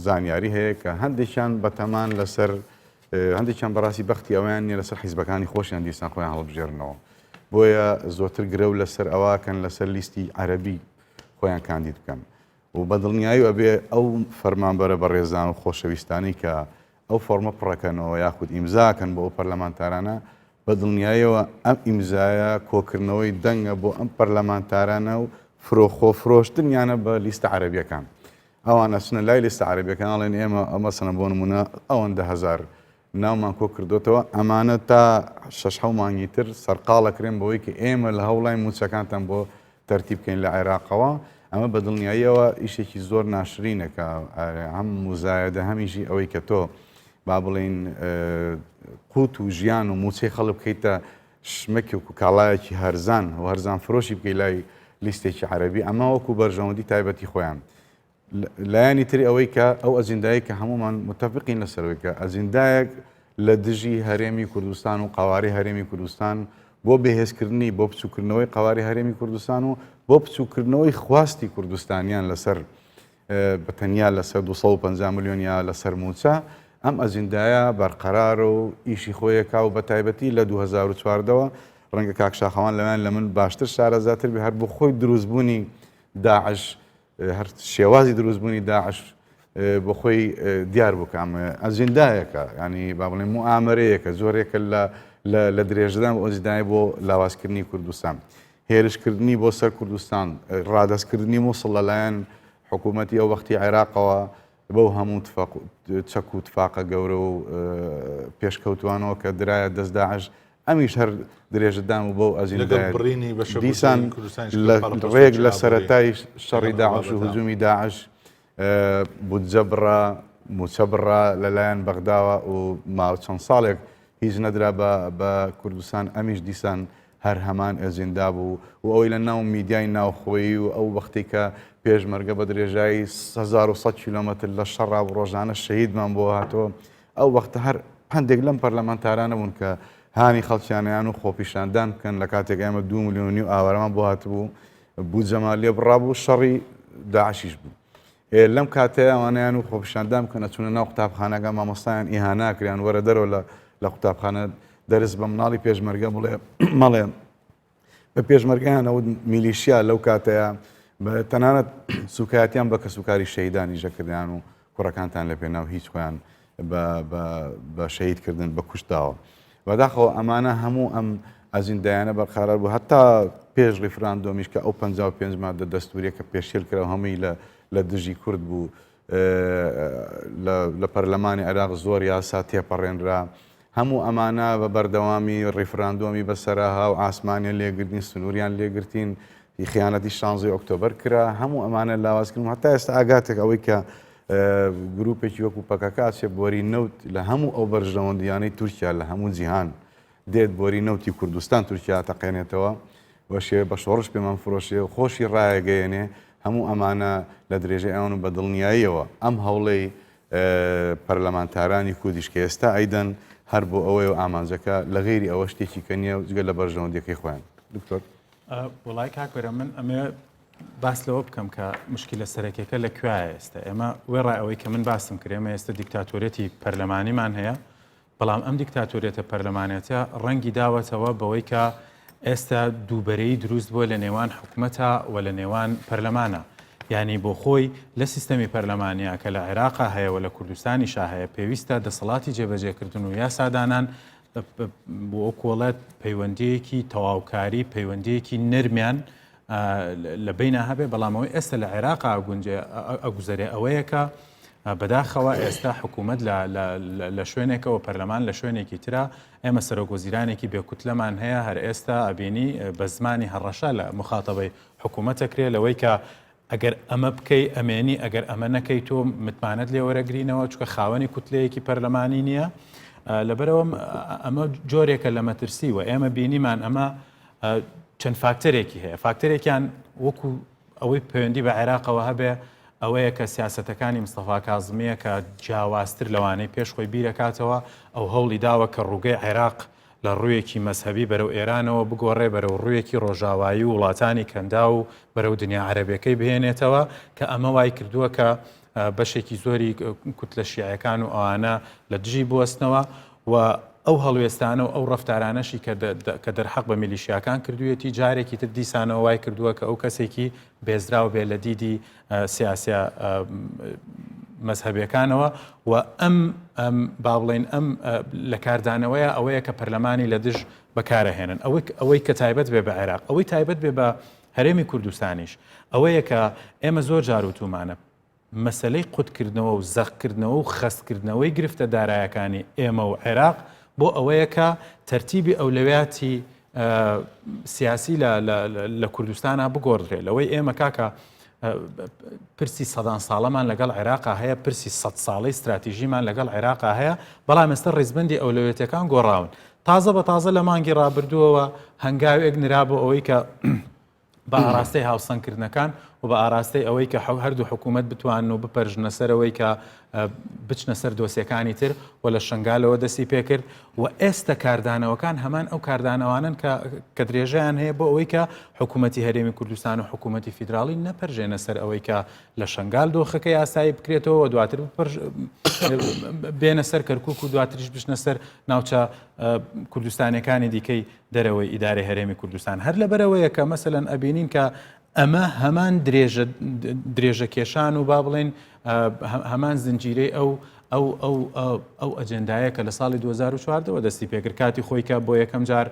زانیاری هەیە کە هەندێکیان بەتەمان لەسەر هەندێکیان بەڕاستی بەختی ئەویان نیە لەسەر حیزبەکانی خۆشیان دیسان خۆیان هەڵبژێرنەوە بۆیە زۆرتر گرە و لەسەر ئەواکەن لەسەر لیستی عەرەبی خۆیان کاندید بکەن و بەدڵنیایی ئەبێ ئەو فەرمانبەرە بە ڕێزان و خۆشەویستانی کە ئەو فۆرمە پڕەکەنەوە یاخود ئیمزاکەن بۆ ئەو پەرلەمانتارانە بەدڵنیاییەوە ئەم ئیمزایە کۆکردنەوەی دەنگە بۆ ئەم پەرلەمانتارانە و فرۆخۆفرۆشتنیانە بە لیستە عەرەبیەکان ئەوانە چنە لای لیستە عەرەبیەکان ئەڵێن ئێمە مەسەڵەن بۆ نمونە ئەوەندە هەزار ناومان کۆ کردوتەوە ئەمانە تا 6 مانگی تر سەرقاڵەکرێن بەوەی کە ئێمە لە هەوڵای موچەکانتان بۆ تەرتیب بکەین لە عێراقەوە ئەمە بەدڵنیاییەوە ئیشێکی زۆر ناشرینەکە هەم مزایەدە هەمیشی ئەوەی کە تۆ با بڵین قوت و ژیان و موچەی خەڵک بکەیتە شمەکی و کاڵایەکی هەرزان و هەرزان فرۆشی بکەی لای لیستێکی عەرەبی ئەمە وەکو بەرژەوەندی تایبەتی خۆیان لایانی تری ئەوەی کە ئەو ئەجندایی کە هەمومان متفقین لەسەرەوەی کە ئەجندایەک لە دژی هەرێمی کوردستان و قواری هەرێمی کوردستان بۆ بەهێزکردنی بۆ بچووکردنەوەی قواری هەرێمی کوردستان و بۆ بچووکردنەوەی خواستی کوردستانیان لەسەر بەتەنیا لەسەر 250 ملیۆن یا لەسەر موچە ئەم ئەجندایە بەرقەرار و ئیشی خۆیەکا و بە تایبەتی لە 2014ەوە ڕەنگە کاک شاخەوان لەوان لە من باشتر شارەزاتر بێ هەر بۆ خۆی دروستبوونی داعش هەر شێوازی دروستبوونی داعش بۆ خۆی دیار بکەم ئەجندایەکە ینی با بڵێن موئامەرەیەکە زۆرێکە لە درێژدان ئۆزیدای بۆ لاوازکردنی کوردستان هێرشکردنی بۆ سەر کوردستان ڕادەستکردنی مووسڵ لەلایەن حکوومەتی ئەو وەختی عێراقەوە بەو هەموو چەک و تفاقە گەورە و پێشکەوتوانەوە کە درایە دەست داعش ئەمیش هەر درێژدان و بۆ ئەجندای دیسان ڕێک لە سەرەتای شەڕی داعش و هجومی داعش بودجە بڕا موچە بڕا لەلایەن بەغداوە و ماوە چەند ساڵێک هیچ نەدرا بە کوردستان ئەمیش دیسان هەر هەمان ئەجندا بوو و ئەوەی لە ناو میدیای ناوخۆیی و ئەو وەختی کە پێشمەرگە بە درێژایی 1100 کیلۆمەتر لە شەڕا و ڕۆژانە شەهیدمان بۆ هاتەوە ئەو وەختە هەر هەندێک لەم پەرلەمانتارانە بوون کە هانی خەڵکیانیان و خۆپیشاندان بکەن لە کاتێک ئێمە 2 ملیۆنی و ئاوارەمان بۆ هاتبوو بودجەمان لێ بڕابوو شەڕی داعشیش بوو لەم کاتەیە ئەوانیان و خۆپیشاندان بکەن ئەچونە ناو قوتابخانەکە مامۆستایان ئیهاناکریان وەرە دەرەوە لە قوتابخانە دەرس بە مناڵی پێشمەرگە مەڵێ بە پێشمەرگیان ئەو میلیشیا لەو کاتەیە تەنانەت سوکایەتیان بە کە سوکاری شەهیدانی ژەکردیان و کوڕەکانتان لە پێناو هیچ خۆیان بە شەهیدکردن بە کوشتاوە بەداخەوە ئەمانە هەموو ئەم ئەجندایانە بەرقەرار بوو هەتا پێش ڕیفراندۆمیش کە ئەو 55 مادە دەستوریە کە پێشێل کرا هەمووی لە دژی کورد بوو لە پەرلەمانی عێراق زۆر یاسا تێپەڕێنرا هەموو ئەمانە بە بەردەوامی ڕیفراندۆمی بەسەرها و ئاسمانیان لێگرتنی سنووریان لێگرتین خیانەتی 16 ئۆکتۆبەر کرا هەموو ئەمانە لاوازکردن هەتا ئێستا ئاگاتێک ئەوەی کە گروپێکی وەکو پەکەکات چێ بۆری نەوت لە هەموو ئەو بەرژەوەندیانەی تورکیا لە هەموو جیهان دێت بۆری نەوتی کوردستان تورکیا تەقێنێتەوە وەشێ بە شۆڕش پێمان فرۆشێ و خۆشی ڕایەگەیەنێ هەموو ئەمانە لە درێژەی ئەوان بە دڵنیاییەوە ئەم هەوڵەی پەرلەمانتارانی کوردیش کە ئێستا ئەیدەن هەر بۆ ئەوەی و ئامانجەکە لە غێری ئەوە شتێکی کەنیە و جگە لە بەرژەوەندەکەی خۆیان دکتۆر وڵای کاکوێرە من ئەمێ باس لەوە بکەم کە مشکلە سەرەکیەکە لە کوێیە ئێستا ئێمە وێڕای ئەوەی کە من باسم کرد ئێمە ئێستا دیکتاتۆرێتی پەرلەمانیمان هەیە بەڵام ئەم دیکتاتۆرێتە پەرلەمانێتە ڕەنگی داوەتەوە بەوەی کە ئێستا دووبەرەی دروست بووە لە نێوان حکوومەتە و لە نێوان پەرلەمانە یعنی بۆ خۆی لە سیستەمی پەرلەمانیا کە لە عێراقا هەیە و لە کوردستانیشا هەیە پێویستە دەسەڵاتی جێبەجێکردن و یاسادانان بۆ ئەو کۆڵەت پەیوەندیەکی تەواوکاری پەیوەندیەکی نرمیان لە بینە هەبێ بەڵامەوەی ئێستا لە عێراقا ئەگوزارێ ئەوەیە کە بەداخەوە ئێستا حکوومەت لە شوێنێکەوە پەرلەمان لە شوێنێکی ترا ئێمە سەرۆکوەزیرانێکی بێکوتلەمان هەیە هەر ئێستا ئەبینی بە زمانی هەڕەشە لە مخاتەبەی حکوومەتەکرێ لەوەی کە ئەگەر ئەمە بکەی ئەمێنی ئەگەر ئەمە نەکەی تۆ متمانەت لێ وەرەگرینەوە چکە خاوەنی کوتلەیەکی پەرلەمانی نییە لەبەرەوە ئەمە جۆرێکە لە مەترسی و ئێمە بینیمان ئەمە چەند فاکتەرێکی هەیە فاکتەرێکیان وەکو ئەوەی پەیوەندی بە عێراقەوە هەبێ ئەوەیە کە سیاسەتەکانی مستەفا کاظمیە کە جیاوازتر لەوانەی پێشخۆی بیرەکاتەوە ئەو هەوڵی داوە کە ڕووگەی عێراق لە ڕوویەکی مەسهەبی بەرەو ئێرانەوە بگۆڕێ بەرەو ڕوویەکی ڕۆژاوایی و وڵاتانی کەندا و بەرەو دنیا عەرەبیەکەی بهێنێتەوە کە ئەمە وای کردووە کە بەشێکی زۆری کوتلە شیعەکان و ئەوانە لە دژی بوەستنەوە و ئەو هەڵوێستانە و ئەو ڕەفتارانەشی کە دەرحەق بە میلیشیاکان کردوویەتی جارێکی تر دیسانەوە وای کردووە کە ئەو کەسێکی بێزراو بێ لە دیدی سیاسە مەزهەبیەکانەوە و ئەم با بڵێن ئەم لە کاردانەوەیە ئەوەیە کە پەرلەمانی لە دژ بەکارەهێنن ئەوەی کە تایبەت بێ بە عێراق ئەوەی تایبەت بێ بە هەرێمی کوردستانیش ئەوەیە کە ئێمە زۆر جار وتومانە مەسەلەی قوتکردنەوە و زەقکردنەوە و خەستکردنەوەی گرفتە دارایەکانی ئێمە و عێراق بۆ ئەوەیە کە تەرتیبی ئەولەویاتی سیاسی لە کوردستانە بگۆڕدرێ لەوەی ئێمە کاکە پرسی سەدان ساڵەمان لەگەڵ عێراقا هەیە پرسی 100 ساڵەی استراتیژیمان لەگەڵ عێراقا هەیە بەڵام ئێستا ڕێزبەندی ئەولەویەتەکان گۆڕاون تازە بە تازە لە مانگی ڕابردووەوە هەنگاوێک نرا بۆ ئەوەی کە بە ئاراستەی هاوسەنگکردنەکان و بە ئاراستەی ئەوەی کە هەردوو حکوومەت بتوان و بپەرژنە سەرەوەی کە بچنە سەر دۆسیەکانی تر و لە شنگالەوە دەستی پێکرد و ئێستا کاردانەوەکان هەمان ئەو کاردانەوانن کە درێژەیان هەیە بۆ ئەوەی کە حکوومەتی هەرێمی کوردستان و حکوومەتی فیدراڵی نەپەرژێنە سەر ئەوەی کە لە شنگال دۆخەکەی یاسایی بکرێتەوە و دواتر بێنە سەر کەرکووک و دواتریش بشنە سەر ناوچە کوردستانەکانی دیکەی دەرەوەی ئیدارەی هەرێمی کوردستان هەر لەبەرەوەیە کە مەسەلەن ئەبینین کە ئەمە هەمان درێژە کێشان و با بڵێن هەمان زنجیرەی ئەو ئەجەندایە کە لە ساڵی 2014 دەستی پێکرد کاتی خۆی کە بۆ یەکەم جار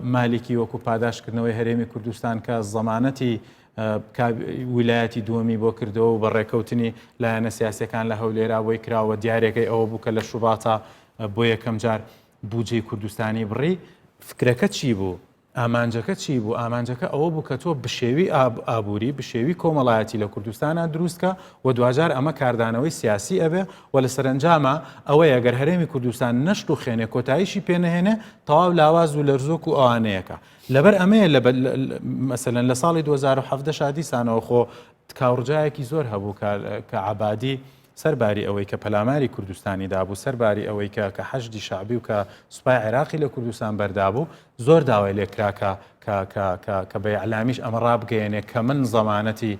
مالیکی وەکو پاداشکردنەوەی هەرێمی کوردستان کە زەمانەتی ویلایەتی دووەمی بۆ کردەوە و بە ڕێکەوتنی لایەنە سیاسەکان لە هەولێرا بۆی کراوە دیارێکەکەی ئەوە بوو کە لە شوباتە بۆ یەکەم جار بودجەی کوردستانی بڕی فکرەکە چی بوو؟ ئامانجەکە چی بوو؟ ئامانجەکە ئەوە بوو کە تۆ بشێوی ئابووری بشێوی کۆمەڵایەتی لە کوردستانە دروستکە و دوجار ئەمە کاردانەوەی سیاسی ئەبێ و لە سەرنجامە ئەوەیە گەر هەرێمی کوردستان نەشت و خێنێ کۆتاییشی پێنەهێنێ تەواو لاواز و لەرزۆک و ئەوانەیەکە لەبەر ئەمەیە مەسەلەن لە ساڵی 2017 شادیسانەوە خۆ کاوڕجایەکی زۆر هەبوو کە عەبادی سەرباری ئەوەی کە پەلاماری کوردستانی دابوو سەرباری ئەوەی کە حەشدی شعبی و کە سوپای عێراقی لە کوردستان بەردابوو زۆر داوای لێکرا کە بە ئەعلامیش ئەمە ڕابگەیەنێ کە من زەمانەتی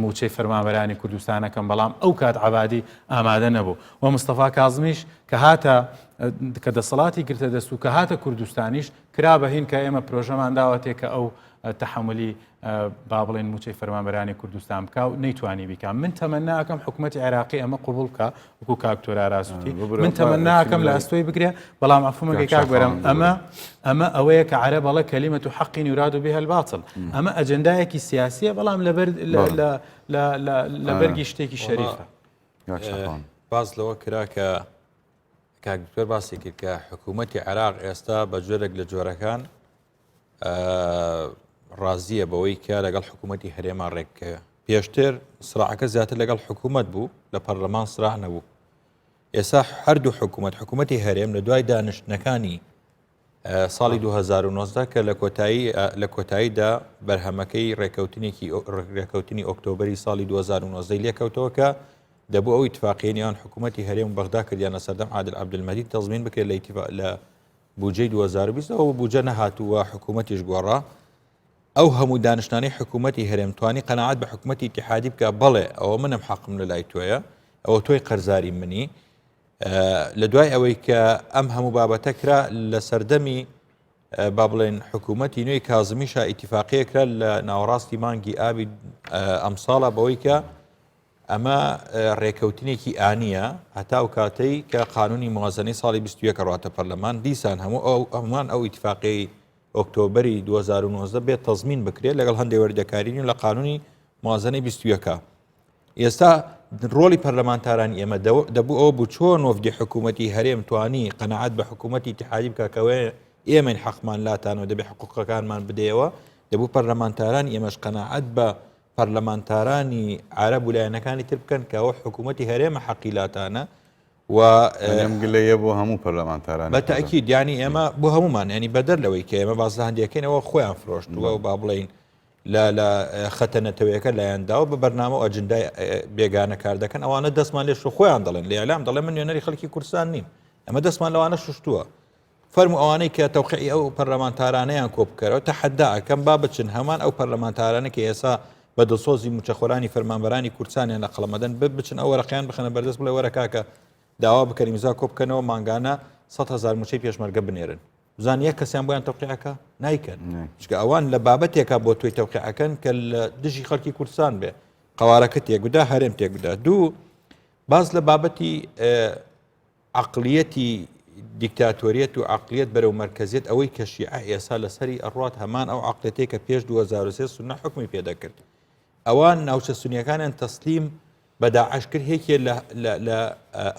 موچەی فەرمانبەرانی کوردستانەکەم بەڵام ئەو کات عەبادی ئامادە نەبوو و مستەفا کاظمیش کە هاتە کە دەسەڵاتی گرتە دەست و کە هاتە کوردستانیش کرا بەهین کە ئێمە پرۆژەمان داوەتێ کە ئەو تەحملی با بڵێن موچەی فەرمانبەرانی کوردستان بکە و نەیتوانی بیکە من تەمەناکەم حکوومەتی عێراقی ئەمە قبوڵ بکە وەکو کاکتۆر ئاراسوتی من تەمەناکەم لە ئەستۆی بگرێ بەڵام عەفومەکەی کاک بەرەم ئەمە ئەوەیە کە عەرە بەڵێ کەلیمەت و حەقی یوراد بها الباطل ئەمە ئەجەندایەکی سیاسیە بەڵام لە بەرگی شتێکی شەریفە باز لەوە کرا کە کاکتۆر باسی کرد کە حکوومەتی عێراق ئێستا بە جۆرێک لە جۆرەکان ڕازیە بەوەی کە لەگەڵ حکوومەتی هەرێمان ڕێککەوە پێشتر سراعەکە زیاتر لەگەڵ حکوومەت بوو لە پەرلەمان سراع نەبوو ئێستا هەردوو حکوومەتی هەرێم لە دوای دانیشتنەکانی ساڵی 2019 کە لە کۆتاییدا بەرهەمەکەی ڕێکەوتنی ئۆکتۆبری ساڵی 2019 لێکەوتەوە کە دەبوو ئەو ئیتفاقیەنیان حکوومەتتی هەرێم بەغدا کردیانە سەردەم عادل عەبدولمەجید تەزمین بکرێت لە بودجەی 2020 ئەو بودجە نەهاتووە حکوومەتیش گۆڕا ئەو هەموو دانیشتوانی حکوومەتتی هەرێم توانی قەناعەت بە حکوومەتتی ئیتیحادی بکە بەڵێ ئەوە منم حەقم لە لای تۆیە ئەوە تۆی قەرزاری منی لە دوای ئەوەی کە ئەم هەموو بابەتە کرا لە سەردەمی با بڵێن حکوومەتتی نوێی کازمیشا ئیتیفاقیەکرا لە ناوەڕاستی مانگی ئابی ئەم ساڵە بەوەی کە ئەمە ڕێکەوتنێکی ئانیە هەتا و کاتەی کە قانونی موازنەی ساڵی 21 کەڕاتە پەرلەمان دیسان هەمومان ئەو ئیتیفاقی ئۆکتۆبری 2019 بێت تەزمین بکرێت لەگەڵ هەندێک وەردەکارین لە قانونی موازنەی 21 ئێستا ڕۆلی پەرلەمانتارانی ئێمە دەبوو ئەوە بوو چۆن وەفدی حکوومەتتی هەرێم توانی قەناعەت بە حکوومەتتی ئیتیحادی بکەکەوێ ئێمە حەقمان لاتانەوە دەبێ حقوقەکانمان بدەیەوە دەبوو پەرلەمانتارانی ئێمەش قەناعەت بە پەرلەمانتارانی عرب و لایەنەکانی تر بکەن کە ئەوە حکوومەتتی هەرێمە حەقی لاتانە و گلەیە بۆ هەموو پەرلەمانتاران بە تاکید ینی ئێمە بۆ هەمومان ینی بەدەر لەوەی کە ئێمە باز لە هەندێکەکەینەوە خۆیان فرۆشتووە و با بڵین لە خەتەنەتەوەیەکە لایەنداوە بە بەرنامە و ئەجندای بێگانە کار دەکەن ئەوانە دەستمان لێ خۆیان دەڵێن لە ئەلام دەڵێن من نوێنەری خەڵکی کوردستان نیم ئەمە دەستمان لەوانە شوشتووە فەرمو ئەوانەی کە تەوقیعی ئەو پەرلەمانتارانەیان کۆ بکەرەوە تەحەداکەم با بچن هەمان ئەو پەرلەمانتارانە کە ئێستا بە دڵسۆزی موچەخۆرانی فەرمانبەرانی کوردستانیان لە قەڵەمەدەن بچن ئەو وەرەقیان بخەنە بەردەست بڵێ وەرە کاکە داوا بکەین میزا کۆ بکەنەوە مانگانە 100,000 موچەی پێشمەرگە بنێرن بزان یەک کەسیان بۆیان تەوقیعەکە نایکەن چکە ئەوان لە بابەتێکە بۆ توی تەوقیعەکەن کە لە دژی خەڵکی کوردستان بێ قەوارەکە تێکودا هەرێم تێکودا دوو باز لە بابەتی عەقڵیەتی دیکتاتۆریەت و عەقڵیەت بەرەو مەرکەزیەت ئەوەی کە شیعە ئێسا لەسەری ئەڕوات هەمان ئەو عەقڵیەتەی کە پێش 2003 سونە حکمی پێدەکرد ئەوان ناوچە سونیەکانیان تەسلیم بە داعش کرد هێکێ لە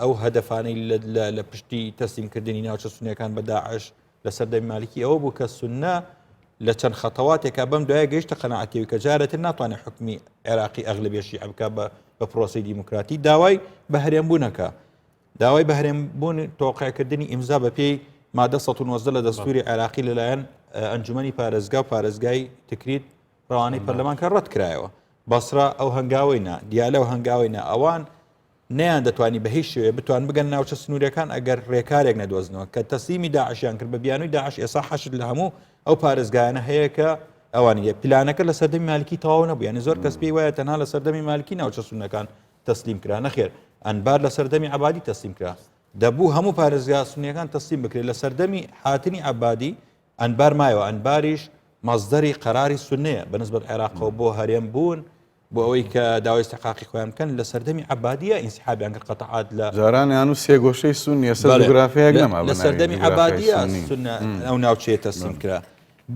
ئەو هەدەفانەی لە پشتی تەسلیمکردنی ناوچە سونیەکان بە داعش لە سەردەمی مالیکی ئەوە بوو کە سونە لە چەند خەتەواتێکە بەم دوایە گەیشتە قەناعەتەوەی کە جارێتر ناتوانێت حکمی عێراقی ئەغلبیە شیعە بکە بە پرۆسی دیموکراتی داوای بە هەرێمبوونەکە داوای بە هەرێمبوون تۆقیعکردنی ئیمزا بە پێی مادە 119 لە دەستوری عێراقی لەلایەن ئەنجومەنی پارێزگا و پارێزگای تکریت ڕەوانەی پەرلەمانکە ڕەت کرایەوە بەسرا ئەو هەنگاوینا دیالە و هەنگاوینا ئەوان نیان دەتوانی بە هیچ شوێ بتوان بگەن ناوچە سنوورەکان ئەگەر ڕێکارێک نەدۆزنەوە کە تەسلیمی داعشیان کرد بە بیانووی داعش ئێستا حەشت لە هەموو ئەو پارێزگایانە هەیە کە ئەوانە پلانەکە لە سەردەمی مالکی تەواو نەبوو یعنی زۆر کەس پێی وایە تەنها لە سەردەمی مالکی ناوچە سونەکان تەسلیم کرا نەخێر ئەنبار لە سەردەمی عەبادی تەسلیم کرا دەبوو هەموو پارێزگا سونیەکان تەسلیم بکرێت لە سەردەمی هاتنی عەبادی ئەنبار مایەوە ئەنباریش مەزدەری قەراری سونەیە بەنسبەت عێراقەوە بۆ هەرێم بوون بۆ ئەوەی کە داوای استحقاقی خۆیان بکەن لە سەردەمی عەبادیە ئینسحابیان کرد قەتەعات لە جارانیان و سێگۆشەی سونیە سەرجۆگرافیەک نەما لە سەردەمی عەبادیە سونە ئەو ناوچەیە تەسلیم کرا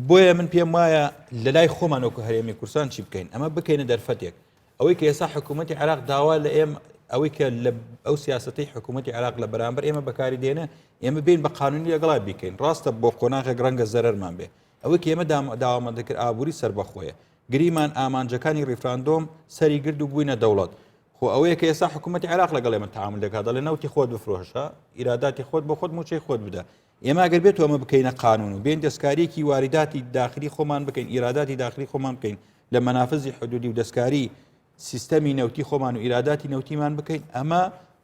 بۆیە من پێم وایە لە لای خۆمان وەکو هەرێمی کوردستان چی بکەین ئەمە بکەینە دەرفەتێک ئەوەی کە ئێستا حکوومەتی عێراق داوا لە ئێمە ئەوەی کە لە ئەو سیاسەتەی حکوومەتی عێراق لە بەرامبەر ئێمە بەکاری دێنە ئێمە بین بە قانونی لەگەڵا بیکەین ڕاستە بۆ قۆناغێک ڕەنگە زەرەرمان بێ ئەوەی کە ئێمە داوامەند دەکرد ئابووری سەربەخۆیە گریمان ئامانجەکانی ڕیفراندۆم سەری گرد و بووینە دەوڵەت خۆ ئەوەیە کە ئێستا حکوومەتی عێراق لەگەڵ ئێمە تەعامل دەکات دەڵێ نەوتی خۆت بفرۆشە ئیراداتی خۆت بۆ خۆت موچەی خۆت بدە ئێمە ئەگەر بێت ئەمە بکەینە قانون و بێن دەستکاریەکی وارداتی داخلی خۆمان بکەین ئیراداتی داخلی خۆمان بکەین لە مەنافزی حدودی و دەستکاری سیستەمی نەوتی خۆمان و ئیراداتی نەوتیمان بکەین ئەمە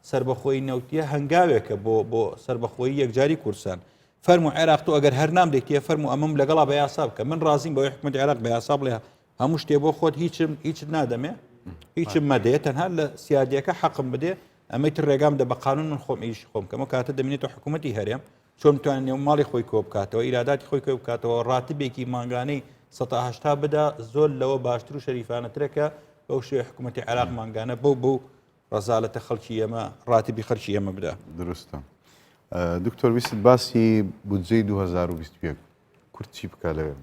سربەخۆی نەوتیە هەنگاوێکە بۆ سربەخۆی یەکجاری کوردستان فەرمو عێراق تۆ ئەگەر هەر نام دێکتە فەرمو ئەمەم لەگەڵا بە یاسا بکە من ڕازیم بەوەی حکومەتی عێراق بە یاسا بڵێ هەموو شتێ بۆ خۆت هیچ نادەمێ هیچم مەدەیە تەنها لە سیادیەکە حەقم بدێ ئەمەی تر ڕێگام دە بە قانون من خۆم ئیش خۆم کەمە کاتە دەمێنێتەوە حکوومەتی هەرێم چۆن توانێت نێو ماڵی خۆی کۆ بکاتەوە ئیراداتی خۆی کۆ بکاتەوە ڕاتبێکی مانگانەی 180 بدا زۆر لەوە باشتر و شەریفانەترەکە بەو شێوەیە حکوومەتی عێراق مانگانە بەو ڕەزالەتە خەڵکی ئێمە ڕاتبی خەڵکی ئێمە بدا دروستە دکتۆر ویست باسی بودجەی 2021 کورت چی بکە لەوێ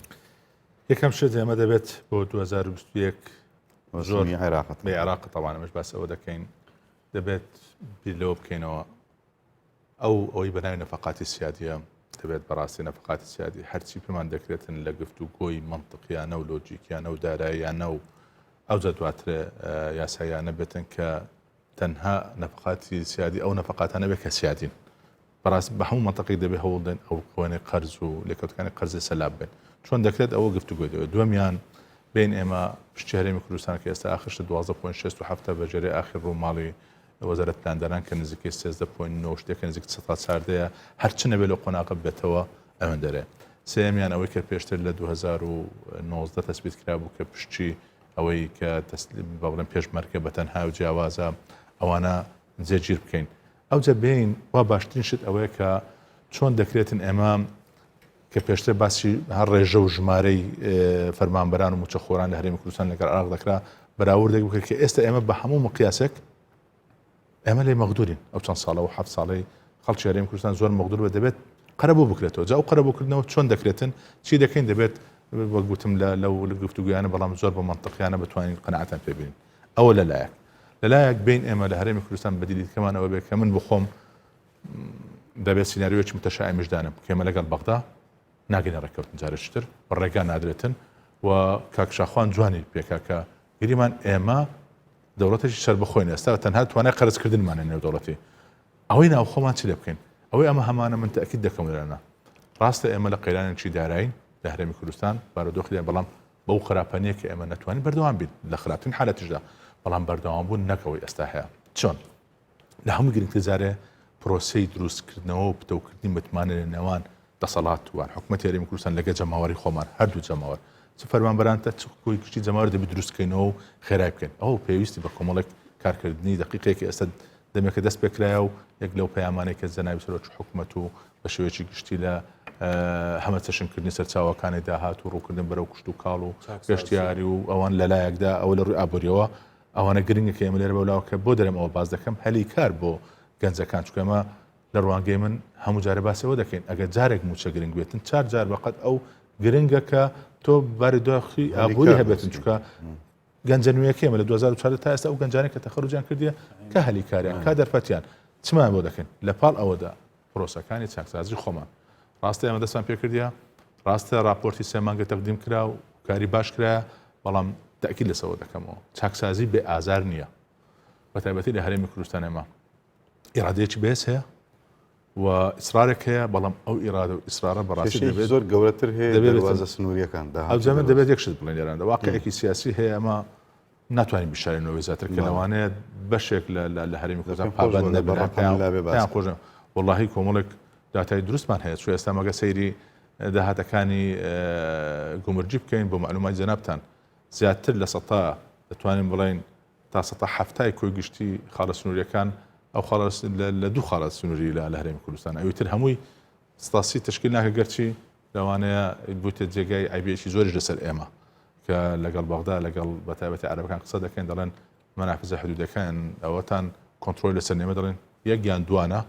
یەکەم شت ئێمە دەبێت بۆ 2021 زۆری عێراقەت بە عێراق تەوانەمەش باسەوە دەکەین دەبێت بیرلەوە بکەینەوە ئەوەی بەناوی نەفەقاتی سیادیە دەبێت بەڕاستی نەفەقاتی سیادی هەرچی پێمان دەکرێتن لە گفتوگۆی مەنطقیانە و لۆجیکیانە و داراییانە و ئەو جا دواترە یاساییانە بێتن کە تەنها نەفەقاتی سیادی ئەو نەفەقاتانە بێت کە سیادین بەڕاستی بە هەموو منتەقەی دەبێ هەوڵدەن ئەو قوانێ قەرز و لێکەوتەکانی قەرزە سەلاب بن چۆن دەکرێت ئەوە گفتوگۆی دەوێت دووەمیان بین ئێمە پشتی هەرێمی کوردستان کە ئێستا ئاخرش 12.67 بەجێرەی ئاخر ڕووماڵی وەزارەت پلاندانان کە نزیکەی 13.9 نزیک 100 هەرچ نەبێت لە قۆناغە بێتەوە ئەوەن دەرێ سێمیان ئەوەی کە پێشتر لە 2019 تەسبیت کرا بوو کە پشتی ئەوەی کە بەڵێن پێشمەرکە بە تەنها و جیاوازە ئەوانە جێگیر بکەین ئەوجە بین وا باشترین شت ئەوەیە کە چۆن دەکرێتن ئێمە کە پێشتر باسی هەر ڕێژە و ژمارەی فەرمانبەران و موچەخۆران لە هەرێمی کوردستان لەگەڵ عێراق دەکرا بەراورد بکە کە ئێستا ئێمە بە هەموو مقیاسێک ئێمە لێ مەغدورین ئەو چەند ساڵە و 7 ساڵەی خەڵکی هەرێمی کوردستان زۆر مەغدور بە دەبێت قەرەبوو بکرێتەوە جا ئەو قەرەبووکردنەوە چۆن دەکرێتن چی دەکەین دەبێت وەک گوتم لەو گفتوگویانە بەڵام زۆر بە منطقیانە بتوانین قەناعەتان پێ بینین ئەوە لەلایەک بین ئێمە لە هەرێمی کوردستان بەدیدیتکەمانەوە بێت کە من بخۆم دەبێت سیناریۆیەکی متەشائیمشدانم کێمە لەگەڵ بەغدا ناگەینە ڕێککەوتن جارشتر بەڕێگان نادرێتن و کاکشاخوان جوانی پێکا کە گریمان ئێمە دەوڵەتێکی سەر بخۆین ئێستا تەنها توانای قەرزکردنمانە نێو دەوڵەتی ئەوەی ناوخۆمان چی لێ بکەین ئەوەی ئەمە هەمانە من تەکید دەکەم لەنا ڕاستە ئێمە لە قەیرانێکی دارایی لە هەرێمی کوردستان بارودۆخی بەڵام بەو خراپانیە کە ئێمە نەتوانین بەردەوام بین لە خراپترین حالەتیشدا بەڵام بەردەوام بوون نەکەوەی ئێستا هەیە چۆن لە هەموو گرنگتر جارێ پرۆسەی دروستکردنەوە و پتەوکردنی متمانە لە نێوان دەسەڵات وان حکوومەتی هەرێمی کوردستان لەگە جەماوەری خۆمان هەردوو جەماوەر چ فەرمانبەرانتە چ کۆی گشتی جەماوەر دەبێت دروستکەینەوە و خێرای بکەین ئەوە پێویستی بە کۆمەڵێک کارکردنی دقیقێکی ئێستا دەمێکە دەست پێکرایە و یەک لەو پەیامانەی کە زەناوی سەرۆکی حکوومەت و بە شێوەیەکی گشتی لە هەمە چەشنکردنی سەرچاوەکانی داهات و ڕووکردن بەرەو کشت و کاڵ و گەشتیاری و ئەوان لەلایەکدا ئەوە لە ڕووی ئابوووریەوە ئەوانە گرنگە کە ئێمە لێرە بەولاوە کە بۆ دەرم ئەوە باز دەکەم هەلی کار بۆ گەنجەکان چکە ئێمە لە ڕوانگەی من هەموو جارە باسەوە دەکەین ئەگەر جارێک موچە گرنگ بێتن 4 جار بەقەت ئەو گرنگە کە تۆ بارودۆخی ئابووری هەبێتن چکە گەنجە نوێیەکە ئێمە لە 2004 تا ئێستا ئەو گەنجانێک کە تەخەڕوجیان کردیە کە هەلی کاریان کا دەرفەتیان چمان بۆ دەکەین لە پاڵ ئەوەدا پرۆسەکانی چاکسازی خۆمان ڕاستە ئێمە دەستان پێ کردیە ڕاستە راپۆرتی 3 مانگە تەقدیم کرا و کاری باش کرایە بەڵام تاکید لەسەوە دەکەمەوە چاکسازی بێ ئازار نییە بە تایبەتی لە هەرێمی کوردستان ئێمە ئیرادەیەکی بەهێز هەیە و ئیسرارێک هەیە بەڵام ئەو ئیرادە و ئیسرارە بەڕاستی دەبێت زۆر گەورەتر هەیە دەبێت سنووریەکان ئەو زەمن دەبێت یەک شت بڵێن لێراندا واقعێکی سیاسی هەیە ئەمە ناتوانین بشارێنەوەی زیاتر کە لەوانەیە بەشێک لە هەرێمی کوردستان پابەند نەبێت پێیان خۆشە وەڵاهی کۆمەڵێک داتای دروستمان هەیە چوە ئێستا مەگە سەیری داهاتەکانی گومرجی بکەین بۆ معلوماتی جەنابتان زیاتر لە 100 دەتوانین بڵێن تا 170 کۆی گشتی خاڵە سنووریەکان ئەو خاڵە لە دوو خاڵە سنووری لە هەرێمی کوردستان ئەویتر هەمووی ستاسی تشکیل ناکە گەرچی لەوانەیە بوتە جێگای ئایبیەکی زۆریش لەسەر ئێمە کە لەگەڵ بەغدا لەگەڵ بەتایبەتی عەرەبەکان قسە دەکەین دەڵێن مەنافزە حدودەکان ئەوەتان کۆنتڕۆل لەسەر نێمە دەڵێن یەک یان دوانە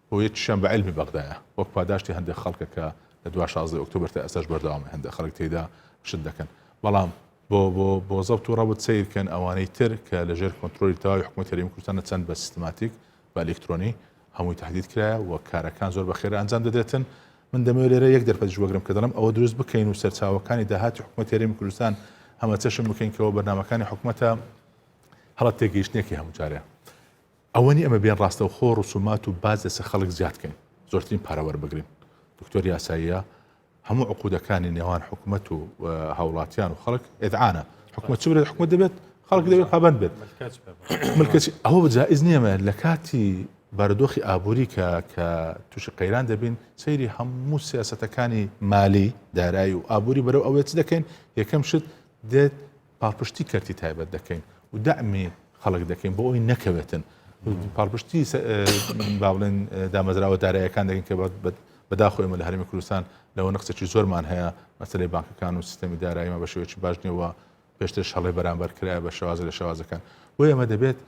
بۆ یەکیشیان بە عیلمی بەغدایە وەک پاداشتی هەندێک خەڵکە کە لە 16 ئۆکتۆبر تا ئێستاش بەردەوامە هەندێک خەڵک تێیدا شت دەکەن بەڵام بۆ زەبط و ڕەبوت سیرکەن ئەوانەی تر کە لەژێر کۆنتڕۆلی تەواوی حکوومەتی هەرێمی کوردستانە چەند بە سیستماتیک بە ئەلکترۆنی هەمووی تهدید کرایە و کارەکان زۆر بەخێرا ئەنجام دەدرێتن من دەمەوێت لێرە یەک دەرفەت وەگرم کە دەڵم ئەوە دروست بکەین و سەرچاوەکانی داهاتی حکوومەتی هەرێمی کوردستان هەمە چەشم بکەین کەەوە بەرنامەکانی حکوومەتە هەڵە تێگەیشتنێکی هەموو جارەیە ئەوەنی ئەمە بێن ڕاستە و خۆ ڕسومات و باز لەسەر خەڵک زیادکەین زۆرترین پارەوەەر بگرین دکتۆر یاساییە هەموو عقودەکانی نێوان حکوومەت و هاوڵاتیان و خەڵک ئێدعانە حکوومەت چ بێت حکوومەت دەبێت خەڵک دەبێت پابەند بێت ملکەچی ئەوە جائز نییەمە لە کاتی بارودۆخی ئابووری کە تووشی قەیران دەبین سەیری هەموو سیاسەتەکانی مالی دارایی و ئابووری بەرەو ئەوێت چ دەکەین یەکەم شت دێت پاڵپشتی کەرتی تایبەت دەکەین و دەعمی خەڵک دەکەین بۆ ئەوی نەکەوێتن پاڵپشتی با بڵێن دامەزراوە داراییەکان دەکەین کە بەداخۆ ئێمە لە هەرێمی کوردستان لەوە نقسێکی زۆرمان هەیە مەسەلەی بانکەکان و سیستەمی داراییمە بە شێوەیەکی باش نییەوە پێشتر شەڵی بەرامبەر کرایە بە شێوازە لە شێوازەکان بۆ ئێمە دەبێت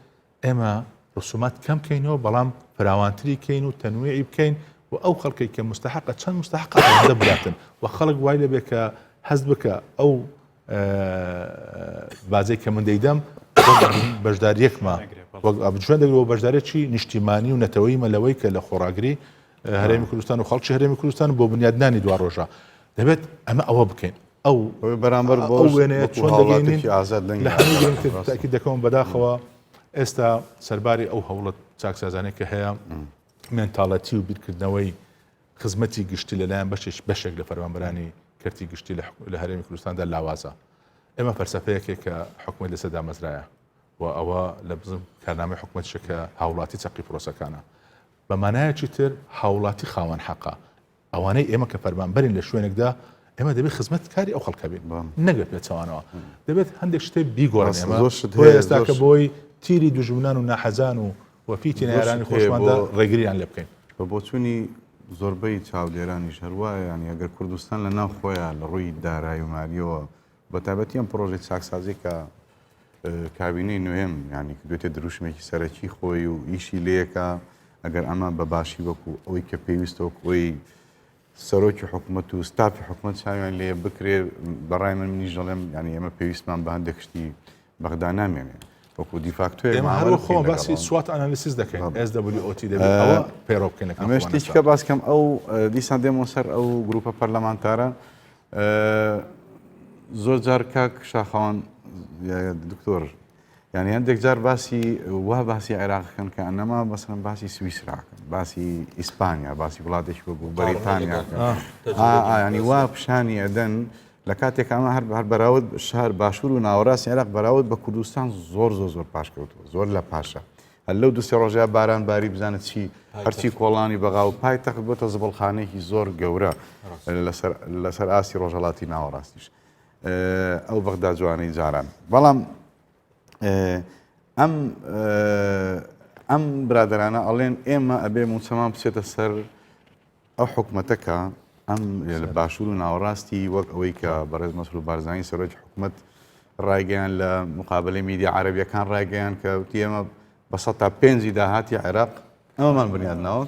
ئێمە ڕسومات کەم بکەینەوە بەڵام فراوانتری بکەین و تەنویعی بکەین و ئەو خەڵکی کە مستحقە چەند مستحق دەباتن و خەڵک وای لەبێ کە هەست بکە ئەو بازەی کە من دەیدەم بەشداریەکمە بچوان دەگرەوە بەشدارێکی نیشتیمانی و نەتەوەی مەلەوەی کە لە خۆراگری هەرێمی کوردستان و خەڵکی هەرێمی کوردستان بۆ بنیادنانی دوا ڕۆژە دەبێت ئەمە ئەوە بکەین ئەو بەرامبەر بۆ وێنەیە چۆن دەگەینین ئازاد لە هەموو تاکید دەکەم بەداخەوە ئێستا سەرباری ئەو هەوڵەت چاکسازانەی کە هەیە مێنتاڵەتی و بیرکردنەوەی خزمەتی گشتی لەلایەن بەشێک لە فەرمانبەرانی کەرتی گشتی لە هەرێمی کوردستاندا لاوازە. ئێمە فەرسەفەیەکێک کە حکومەت لەسەر دامەزرایە و ئەوە لە بزم کارنامەی حکومەتشەکە هاوڵاتی چەقی پرۆسەکانە. بە مانایەکی تر هاوڵاتی خاوەن حەقا. ئەوانەی ئێمە کە فەرمانبەرین لە شوێنێکدا ئێمە دەبێت خزمەت کاری ئەو خەڵکە بێت نەگەت بێتەوانەوە. دەبێت هەندێک شتێک بیگۆڕن ئێمە ئێستاکە بۆی تیری دوژمنان و ناحەزان و وەفیتی نارانی خۆشماندا ڕێگریان لێ بکەین. بە بۆچوونی زۆربەی چاودێرانی شەروایە ینی ئەگەر کوردستان لە ناو خۆیان لە ڕووی دارایی و مالیەوە بە تایبەتی ئەم پرۆژێ چاکسازی کە کابینەی نوێم ینی دوێتە دروشمێکی سەرەکی خۆی و ئیشی لەیەکە ئەگەر ئەمە بەباشی وەکو ئەوەی کە پێویستەوە ئەوی سەرۆکی حکوومەت و ستافی حکوومەت چاویان لێ بکرێ بەڕای من منیش دەڵێم ینی ئێمە پێویستمان بە هەندێک شتی بەغدا نامێنێ وەکو دیفاکتۆر ئێمە هەروە خۆ باسی سوات ئانالیسیس دەکەین SWOT دەبێت ئەوە پەیڕۆ بکەین. ئەمە شتێکی کە باسکەم ئەو دیسان دێمەوە سەر ئەو گروپە پەرلەمانتارە زۆر جار کاک شاخەوان دکتۆر ینی هەندێک جار باسی عێراقەکەن کە ئەنەما بەسەرم باسی سویسراکەن باسی ئیسپانیا باسی وڵاتێکی وەکو بەریتانیا ینی وا پیشانی ئەدەن لە کاتێک ئەمە هەر بەراورد شار باشوور و ناوەڕاستی عێراق بەراورد بە کوردستان زۆر پاشکەوتوە زۆر لە پاشە هەر لەو دوسێ ڕۆژە باران باری بزانێت چی هەرچی کۆڵانی بەغا و پایتەخت بۆتە زبڵخانەیەکی زۆر گەورە لەسەر ئاسی ڕۆژهەڵاتی ناوەڕاستیش ئەو بەغدا جوانەی جاران بەڵام ئەم برادرانە ئەڵێن ئێمە ئەبێ موچەمان بچێتە سەر ئەو حکومەتەکە ئەم لە باشوور و ناوەڕاستی وەک ئەوەی کە بەڕێز مەسعود بارزانی سەرۆکی حکومەت ڕایگەیان لە مقابلەی میدیا عەرەبیەکان ڕایگەیان کە وتی ئێمە بە 105 داهاتی عێراق ئەمەمان بنیادنەوە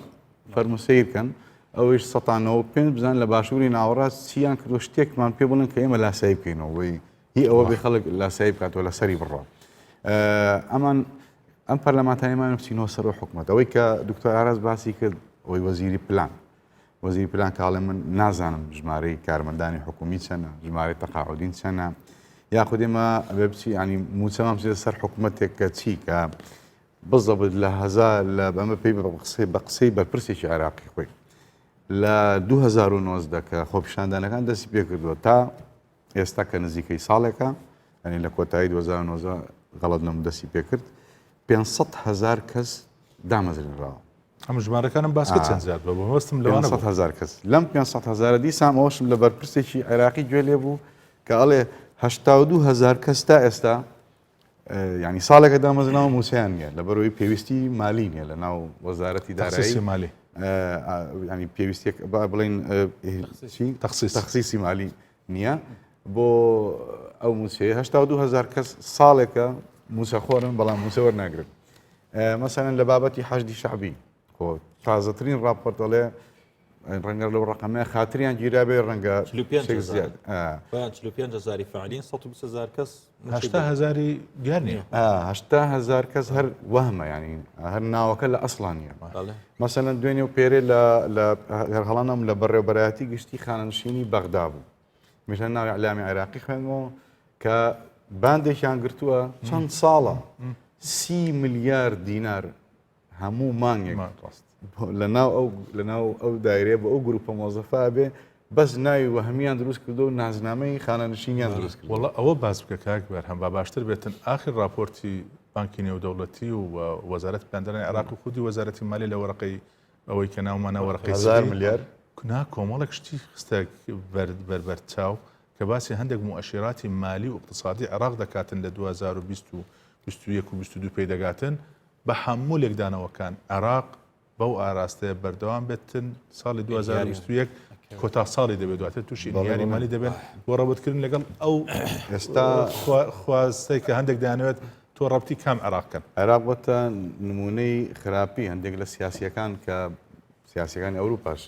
فەرموو سەیر بکەن ئەوەیش 195 بزان لە باشووری ناوەڕاست چیان کردو شتێکمان پێ بڵن کە ئێمە لاسایی بکەینەوە وی هی ئەوە بێ خەڵک لاسایی بکاتەوە لە سەری بڕۆ. ئەم پەرلەمانتاریمان بچینەوە سەر حکومەت ئەوەی کە دکتۆر ئاراس باسی کرد ئەوەی وەزیری پلان کاڵێ من نازانم ژمارەی کارمەندانی حکومی چەنە ژمارەی تەقاعودین چەنە یاخود ئێمە ئەبێ بچی ینی موچەمان بچێتە سەر حکومەتێک کە چی کە بزەبت لە هەزار لە بەمە پێی بە قسەی بەرپرسێکی عێراقی خۆی لە 2019 کە خۆپیشاندانەکان دەستی پێ کردووە تا ئێستا کە نزیکەی ساڵێکە ینی لە کۆتایی 2019 غەڵەت نەم دەستی پێ کرد 500,000 کەس دامەزرێنراوە. ئەم ژمارەکانم باسکە چەند زیاد بە هەستم لە 500,000 کەس لەم 500,000 دیسام ئەوشم لە بەرپرسێکی عێراقی گوێ لێ بوو کە ئەڵێ 82,000 کەس تا ئێستا ینی ساڵێکە دامەزراوە موسیان نیە لە بەرەوەی پێویستی مالی نیە لە ناو وەزارەتی دارایی مالی ینی پێویستێک بڵین تەخسیسی مالی نییە بۆ ئەو موسیە 82,000 کەس ساڵێکە موسەخۆرن بەڵام موسە وەرناگرن. مەسەلەن لە بابەتی حەشدی شعبی خۆ تازەترین راپۆرتەڵێ ڕەنگە لەو ڕقەمەیە خاتریان گیرا بێ ڕەنگە 45,000 فعالین 120,000 کەس 80,000 دیار نییە 80,000 کەس هەر وەهمە ینی هەر ناوەکە لە ئەسڵانیە مەسەلەن دوێنێ و پێرێ لە هەڵانم لە بەڕێوەبەرایەتی گشتی خانەنشینی بەغدا بوو میشە ناوی ئەعلامی عێراقی خوێنەوە کە باندێکیان گرتووە چەند ساڵە 30 ملیار دینار هەموو مانگێک لەناو ئەو دایرێ بە ئەو گروپە مۆزەفا بێ بەس ناوی وەهمیان دروست کردو و نازنامەی خانەنشینیان دروست کرد. وەڵا ئەوە باس بکە کاکبەر هەم با باشتر بێتن ئاخر راپۆرتی بانکی نێودەوڵەتی و وەزارەتی پلاندانانی عێراق و خودی وەزارەتی مالی لە وەرەقەی ئەوەی کە ناومانە وەرەقەی 1000 ملیار کۆمەڵێک شتی خستە بەربەر چاو کە باسی هەندێک مؤشیراتی مالی و اقتصادی عێراق دەکاتن لە 2021 و 22 پێی دەگاتن بە هەموو لێکدانەوەکان عێراق بەو ئاراستەیە بەردەوام بێتن ساڵی 2021 کۆتا ساڵی دەبێت دواتر تووشی یاری مالی دەبێت بۆ ڕەبوتکردن لەگەڵ ئەو ئێستا خواستەی کە هەندێک دەیانەوێت تۆ ڕەبتی کام عێراقکەن. عێراق بۆتە نمونەی خراپی هەندێک لە سیاسیەکان کە سیاسیەکانی ئەوروپاش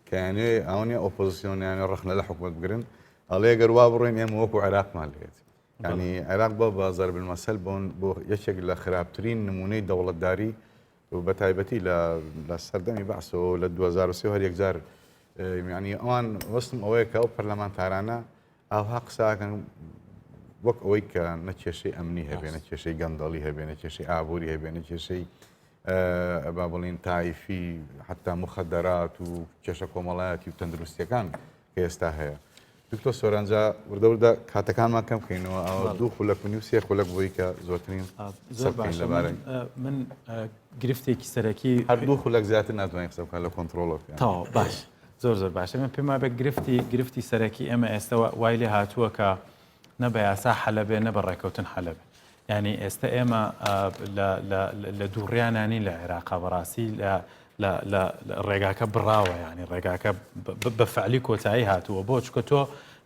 کە یانێ ئەوەیە ئۆپۆزیسیۆنیان ڕخنە لە حکومەت بگرن ئەڵێ گەر وا بڕۆین ئێمە وەکو عێراقمان لێت ینی عێراق بە بازار بالمەسەل بۆ یەکێک لە خراپترین نمونەی دەوڵەتداری و بە تایبەتی لە سەردەمی بەعسەوە لە 2023 هەر یەکجار ینی ئەوان وەستم ئەوەیە کە ئەو پەرلەمانتارانە ئاوها قساکەن وەک ئەوەی کە نەکێشەی ئەمنی هەبێ نەکێشەی گەندەڵی هەبێ نەکێشەی ئابووری هەبێ نەکێشەی با بڵین تایفی حتا مخدرات و کێشە کۆمەڵایەتی و تەندروستیەکان کە ئێستا هەیە. دکتۆر سۆرانجا وردەوردا کاتەکانمان کەم بکەینەوە ئەوە 2 خولەک و 3 خولەک بۆی کە زۆرترین زۆر باشە. من گرفتێکی سەرەکی هەر 2 خولەک زیاتر ناتوانین قسە بکەین لە کۆنتڕۆڵەوە. تاوا باش زۆر باشە. من پێم وایە گرفتی سەرەکی ئێمە ئێستا وای لێ هاتووە کە نە بە یاسا حەلەبێ نە بە ڕێکەوتن حەلەبێ. یعنی ئێستا ئێمە لە دووڕیانانی لە عێراقا بەڕاستی لە ڕێگاکە بڕاوە، ینی ڕێگاکە بە فعلی کۆتایی هاتووە بۆ چکە تۆ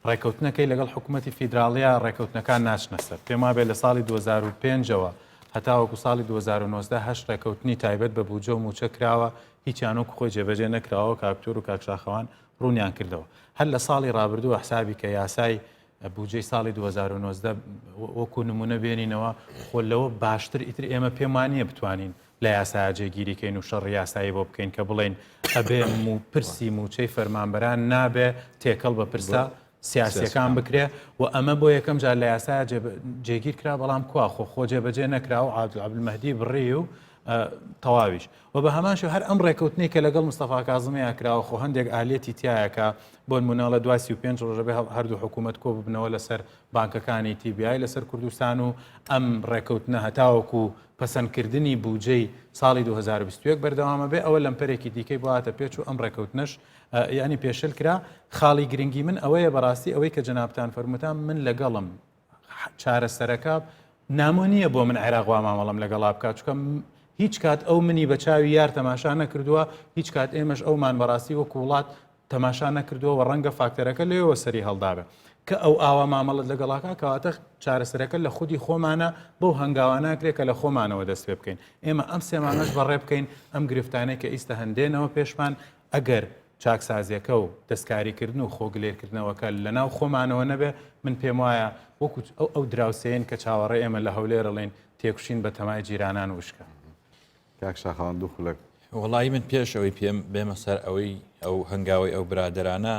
ڕێکەوتنەکەی لەگەڵ حکوومەتی فیدراڵیە ڕێکەوتنەکان ناچنە سەر. پێم وابێت لە ساڵی 2005ەوە هەتاوەکو ساڵی 2019 هەشت ڕێکەوتنی تایبەت بە بوجە و موچە کراوە، هیچیانۆک خۆی جێبەجێ نەکراوە. کاکتۆر و کاکشاخەوان ڕوونیان کردەوە. هەر لە ساڵی ڕابردووە حسابی کە یاسای بودجەی ساڵی 2019 وەکو نمونە بێنینەوە خۆ لەوە باشتر ئیتر ئێمە پێم وانییە بتوانین لە یاسا جێگیریکەین و شەڕ یاسایی بۆ بکەین کە بڵێن ئەبێ پرسی موچەی فەرمانبەران نابێ تێکەڵ بە پرسە سیاسیەکان بکرێ و ئەمە بۆ یەکەم جار لە یاسا جێگیر کرا، بەڵام کوا خۆ جێبەجێ نەکرا و عەبدولمەهدی بڕی و تەواویش و بە هەمانشو هەر ئەم ڕێکەوتنی کە لەگەڵ مستەفا کاظمیە کراوە خۆ هەندێک ئالێتی تایەکە بۆ نمونە لە دوای 35 ڕۆژە بێ هەردوو حکوومەت کۆ ببنەوە لەسەر بانکەکانی TBI لەسەر کوردستان و ئەم ڕێکەوتنە هەتاوەکو پەسەندکردنی بودجەی ساڵی 2021 بەردەوامە بێ ئەوە لەمپەرێکی دیکەی بۆ هاتە پێچ و ئەم ڕێکەوتنەش ینی پێشل کرا. خاڵی گرنگی من ئەوەیە بەڕاستی ئەوەی کە جەنابتان فەرموتان من لەگەڵم چارەسەرەکە نامۆ نییە بۆ من عێراق وا مامەڵەم لەگەڵا بکات، چکە هیچ کات ئەو منی بە چاوی یار تەماشا نەکردووە، هیچ کات ئێمەش ئەومان بەڕاستی وەکو وڵات تەماشا نەکردووە و ڕەنگە فاکتەرەکە لێەوە سەری هەڵدابێ کە ئەو ئاوا مامەڵت لەگەڵاکە کەواتە چارەسەرەکە لە خودی خۆمانە بەو هەنگاواناکرێت کە لە خۆمانەوە دەست پێ بکەین. ئێمە ئەم سێمانەش بەڕێ بکەین ئەم گرفتانەی کە ئیستا هەندێنەوە پێشمان ئەگەر چاکسازیەکە و دەستکاریکردن و خۆگلێرکردنەوەکە لە ناو خۆمانەوە نەبێ من پێم وایە وەکو ئەو دراوسێن کە چاوەڕێ ئێمە لە هەولێرەڵێن تێکوشین بە تەمای جیرانان وشکە. کاکشاخەوان 2 خولەک. وڵی من پێش ئەوەی پێم بێمە سەر ئەوەی ئەو هەنگاوی ئەو برادرانە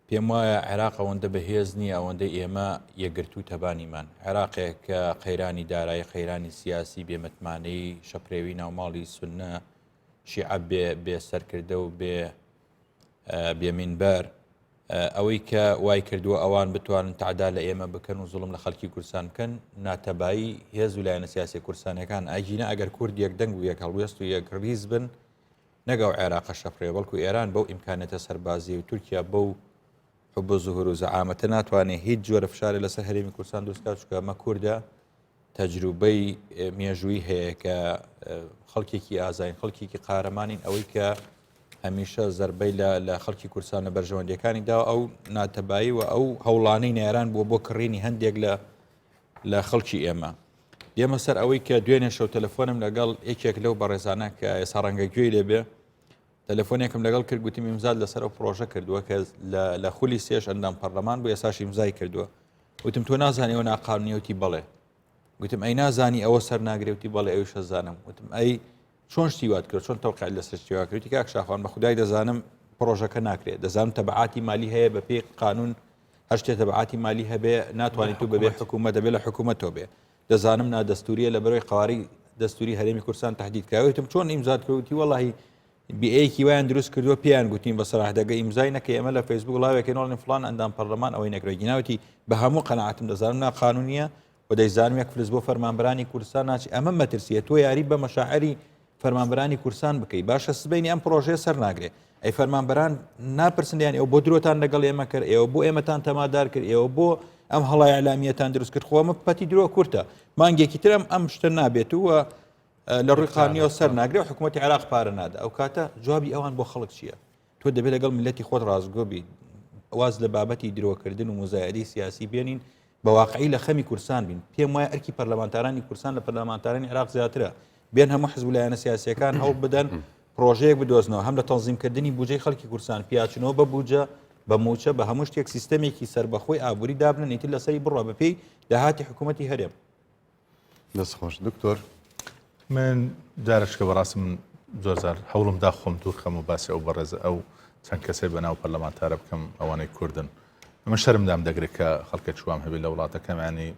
پێم وایە عێراق ئەوەندە بەهێز نییە ئەوەندە ئێمە یەگرتو تەبانیمان. عێراقێک کە قەیرانی دارایی قەیرانی سیاسی بێمەتمانەی شەپڕێوی ناوماڵی سونە شیعە بێ سەرکردە و بێمینبەر ئەوەی کە وای کردووە ئەوان بتوانن تعدا لە ئێمە بکەن و زوڵم لە خەڵکی کورسان بکەن ناتەبایی هێز و لایەنە سیاسی کورسانەکان ئاگینە ئەگەر کورد یەک دەنگ و یەک هەڵوێست و یەک ڕیز بن نەگەڵ عێراقە شەپڕێ بەڵکو ئێران بەو ئیمکانێتە سەربازی و تورکیا بەو حب و زوهور و زەعامەتە ناتوانێت هیچ جۆرە فشارێ لەسەر هەرێمی کوردستان دروستکات چکە ئەمە کووردە تەجروبەی مێژووی هەیە کە خەڵکێکی ئازاین خەڵکێکی قارەمانین ئەوەی کە هەمیشە زەربەی لە خەڵکی کوردستان لە بەرژەوەندەکانی دا ئەو ناتەبایی و ئەو هەوڵانەی نێران بووە بۆ کڕینی هەندێک لە خەڵکی ئێمە. دێمە سەر ئەوەی کە دوێنێ شەو تەلەفۆنم لەگەڵ یەکێک لەو بەڕێزانە کە ئێستا ڕەنگە گوێی لێبێ تەلەفۆنێکم لەگەڵ کرد گوتم ئیمزاد لەسەر ئەو پرۆژە کردووە کە لە خولی سێش ئەندام پەرلەمان بوو ئێستاش ئیمزای کردووە. وتم تۆ نازانی ئەوە ناقانونیەتی بەڵێ. گوتم ئەی نازانی ئەوە سەر ناگرێتی بەڵێ ئەویش زانم. وتم ئەی چۆن شتیوات کرد چۆن تەوقع لەسەر شتیوا کردی کاکشاخەوان بە خودای دەزانم پرۆژەکە ناکرێت دەزانم تەبعاتی مالی هەیە بە پێی قانون هەر شتێ تەبعاتی مالی هەبێ ناتوانێت تو بەبێ حکوومەت دەبێت لە حکوومەتەوە بێ دەزانم نادەستوریە لە بەرەوەی قواری دەستوری هەرێمی کوردستان تهدید کراوێتم چۆن ئیمزات کردی وەڵاهی بیئەیەکی وایان دروست کردووە پێیان گوتین بە سەراح دەگە ئیمزای نەکە ئێمە لە فەیسبوک ڵاوێکین وڵین فڵان ئەندام پەرلەمان ئەوەی نەکرێت گیناوەتی بە هەموو قەناعەتم دەزانم ناقانونیە و دەیزانم یەک فلس بۆ فەرمانبەرانی کوردستان ناچی ئەمە مەترسیە تۆ یاری بە مەشاعری فەرمانبەرانی کوردستان بکەی باشە سبەینی ئەم پرۆژەیە سەر ناگرێت ئەی فەرمانبەران ناپرسندیان ئێوە بۆ درۆتان لەگەڵ ئێمە کرد ئێوە بۆ ئێمەتان تەمادار کرد ئێوە بۆ ئەم هەڵای ئەعلامیەتان دروست کرد خۆمە پەتی درۆ کورتە مانگێکی ترم ئەم شتە نابێت وە لە ڕووی قانونیەوە سەر ناگرێت حکوومەتی عێراق پارە نادا ئەو کاتە جوابی ئەوان بۆ خەڵک چییە تۆ دەبێت لەگەڵ ملەتی خۆت ڕازگۆ بیت واز لە بابەتی درۆکردن و مزایدەی سیاسی بێنین بە واقعی لە خەمی کورسان بین پێم وایە ئەرکی پەرلەمانتارانی کورسان لە پەرلەمانتارانی عێراق زیاترە بێن هەموو حزب لایەنە سیاسیەکان هەوڵ بدەن پرۆژەیەک بدۆزنەوە هەم لە تەنزیمکردنی بودجەی خەڵکی کورسان پیاچنەوە بە بودجە بە موچە بە هەموو شتێک سیستەمێکی سربەخۆی ئابووری دابنن ئیتر لەسەری بڕۆ بەپێی داهاتی حکوومەتی هەرێم. دەست خۆش دکتۆر من جارشکە بەڕاست من زۆرجار هەوڵم دا خۆم دوور خەم و باسی ئەو بەڕێزە ئەو چەند کەسێک بەناو پەرلەمانتارە بکەم ئەوانەی کوردن ئەمە شەرمدام دەگرێت کە خەڵکە چوام هەبێت لە وڵاتەکەمانی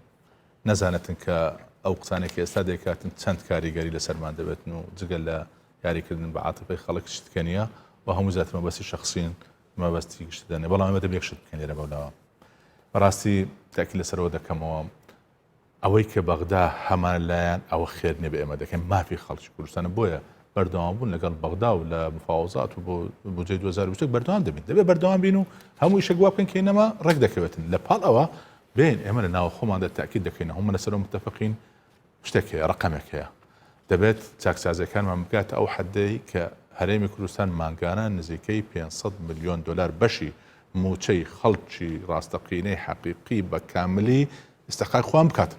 نەزانێتن کە ئەو قسانێکی ئێستا دەکاتن چەند کاریگەری لەسەرمان دەبێتن و جگەل لە یاریکردن بە عاتفەی خەڵک شتکەنیە و هەموو زیاتر مەبەستی شخصین مەبەستی گشت دەنێ بەڵام ئەمە دەبێت شت بکەن لێرە بەولاوە بەڕاستی تاکی لەسەرەوە دەکەمەوە ئەوەی کە بەغدا هەمان لایەن ئەوە خێر نێ بە ئێمە دەکەن مافی خەڵکی کوردستانە بۆیە بەردەوام بوون لەگەڵ بەغدا و لە مفاوزات و بۆ بودجەی 2020 بەردەوام دەبین دەبێت بەردەوام بین و هەموو شەک وا بکەن کە ئێمە ڕێک دەکەوێتن لە پاڵ ئەوە بین ئێمە لە ناو خۆماندا تاکید دەکەین هەموو لەسەرەوە متفقین شتێک هەیە ڕقەمێک هەیە دەبێت چاکسازەکانمان بکاتە ئەو حەدەی کە هەرێمی کوردستان ماگانە نزیکەی 500 ملیۆن دلار بەشی موچەی خەڵکی ڕاستەقینەی حەقیقی بە کاملی ئستەقای خۆیان بکات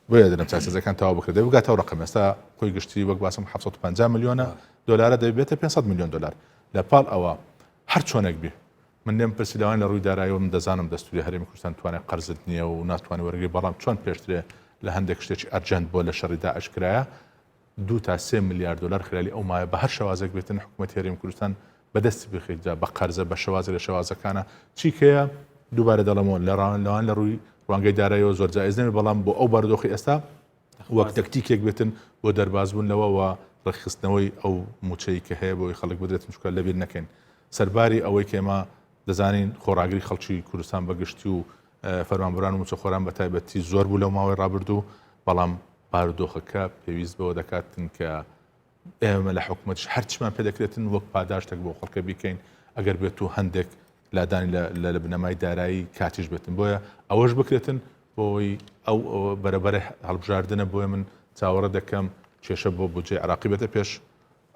بۆیە دەرم چاکسازەکان تەواو بکرێت دەبێت بگاتەوە ڕقەم ئێستا خۆی گشتی وەک باسم 750 ملیۆنە دلارە دەبێتە 500 ملیۆن دلار لە پاڵ ئەوە هەر چۆنێک بێ من لێم پرسی لەوان لە ڕووی داراییەوە من دەزانم دەستوری هەرێمی کوردستان توانێت قەرزت نییە و ناتوانێت وەرگری بەڵام چۆن پێشترێ لە هەندێک شتێکی ئەرجەنت بۆ لە شەڕی داعشکرایە 2 تا 3 میلیارد دلار خلالی ئەو مایە بە هەر شەوازێک بێتن حکوومەتی هەرێمی کوردستان بەدەستی بخیت بە قەرزە بە شەوازە لە شەوازەکانە چیکەیە دووبارە دەڵەمەوە لە لەوان لە ڕووی ڕوانگەی داراییەوە زۆر جایز نەبێت بەڵام بۆ ئەو بارودۆخی ئێستا وەک تەکتیکێک بێتن بۆ دەربازبوونەوە و ڕخستنەوەی ئەو موچەی کە هەیە بۆی خەڵک بدرێتن چکە لەبیر نەکەین سەرباری ئەوەی کێمە دەزانین خۆراگری خەڵکی کوردستان بەگشتی و فەرمانبەران و موچەخۆران بە تایبەتی زۆر بوو لەو ماوەی ڕابردوو بەڵام بارودۆخەکە پێویست بەوە دەکاتن کە ئێمە لە حکوومەتش هەرچمان پێ دەکرێتن وەک پاداشتێک بۆ خەڵکە بیکەین ئەگەر بێت و هەندێک لادانی لە بنەمای دارایی کاتیش بێتن بۆیە ئەوەش بکرێتن بۆی ئەو بەرەبەرە هەڵبژاردنە بۆیە من چاوەڕە دەکەم کێشە بۆ بودجەی عراقی بێتە پێش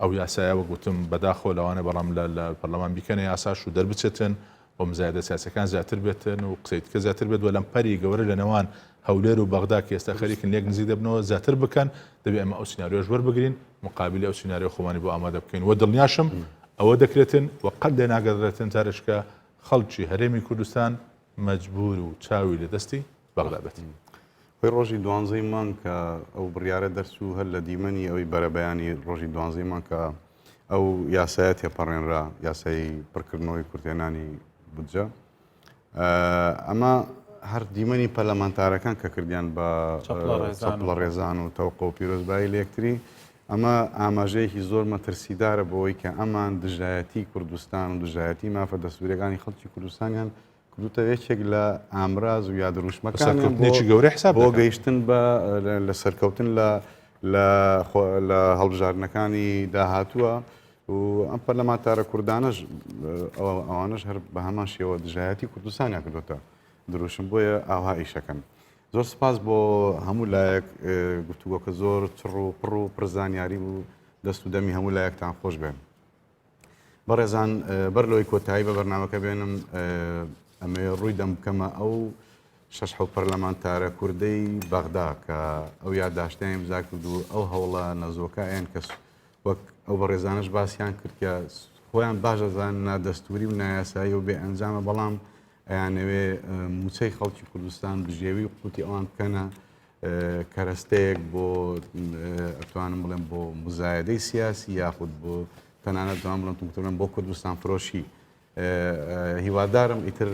ئەو یاسایەوە گوتم بەداخۆ لەوانە بەڵام لە پەرلەمان بیکەنە یاساش و دەربچێتن بۆ مزایدە سیاسەکان زیاتر بێتن و قسەی کە زیاتر بێت وە لەم پەری گەورە لە نێوان هەولێر و بەغدا کە ئێستا خەریکن لێک نزیک دەبنەوە زیاتر بکەن دەبێت ئەمە ئەو سیناریۆش وەربگرین مقابلی ئەو سیناریۆ خۆمانی بۆ ئامادە بکەین وە دڵنیاشم ئەوە دەکرێتن و قەت لێ ناگەڕێتن تارشکە خەڵکی هەرێمی کوردستان مەجبور و چاوی لە دەستی بەغدا بێت. خۆی ڕۆژی دوانزەی مان کە ئەو بڕیارە دەرچوو هەر لە دیمەنی ئەوەی بەرەبەیانی ڕۆژی دوانزەی مان کە ئەو یاسایە تێپەڕێنرا یاسای پڕکردنەوەی کورتێنانی بودجە ئەمە هەر دیمەنی پەرلەمانتارەکان کە کردیان بە چەپڵە ڕێزان و تەوقع و پیرۆزبایی لە یەکتری ئەمە ئاماژەیەکی زۆر مەترسیدارە بۆەوەی کە ئەمان دژایەتی کوردستان و دژایەتی مافە دەسوورەکانی خەڵکی کوردستانیان کردوتە یەکێک لە ئامراز و یادڕوشمەکانێکی گەورەی حساب بۆ گەیشتن لە سەرکەوتن لە هەڵبژاردنەکانی داهاتووە و ئەم پەرلەمانتارە کوردانەش ئەوانش هەر بە هەمان شێوە دژایەتی کوردستانیان کردوتە دروشم بۆیە ئاها ئیشەکەن. زۆر سپاس بۆ هەموو لایەک گفتوگۆکە زۆر چڕ و پڕ و پرزانیاری و دەست و دەمی هەموو لایەکتان خۆش بێن. بەڕێزان بەر لەوەی کۆتایی بە بەرنامەکە بێنم ئەمێ ڕووی دەم بکەمە ئەو 6 پەرلەمانتارە کوردەی بەغدا کە ئەو یادداشتیان ئیمزا کردو ئەو هەوڵە نەزۆکایان کە وەک ئەو بەڕێزانش باسییان کرد کە خۆیان باش دەزان نادەستوری و نایاسایی و بێ ئەنجامە بەڵام ئەیانەوێ موچەی خەڵکی کوردستان بژێوی قوتی ئەوان بکەنە کەرەستەیەک بۆ ئەتوانم بڵێم بۆ مزایدەی سیاسی یاخود بۆ تەنانەت دوام بڵم بۆ کوردستان فرۆشی هیوادارم ئیتر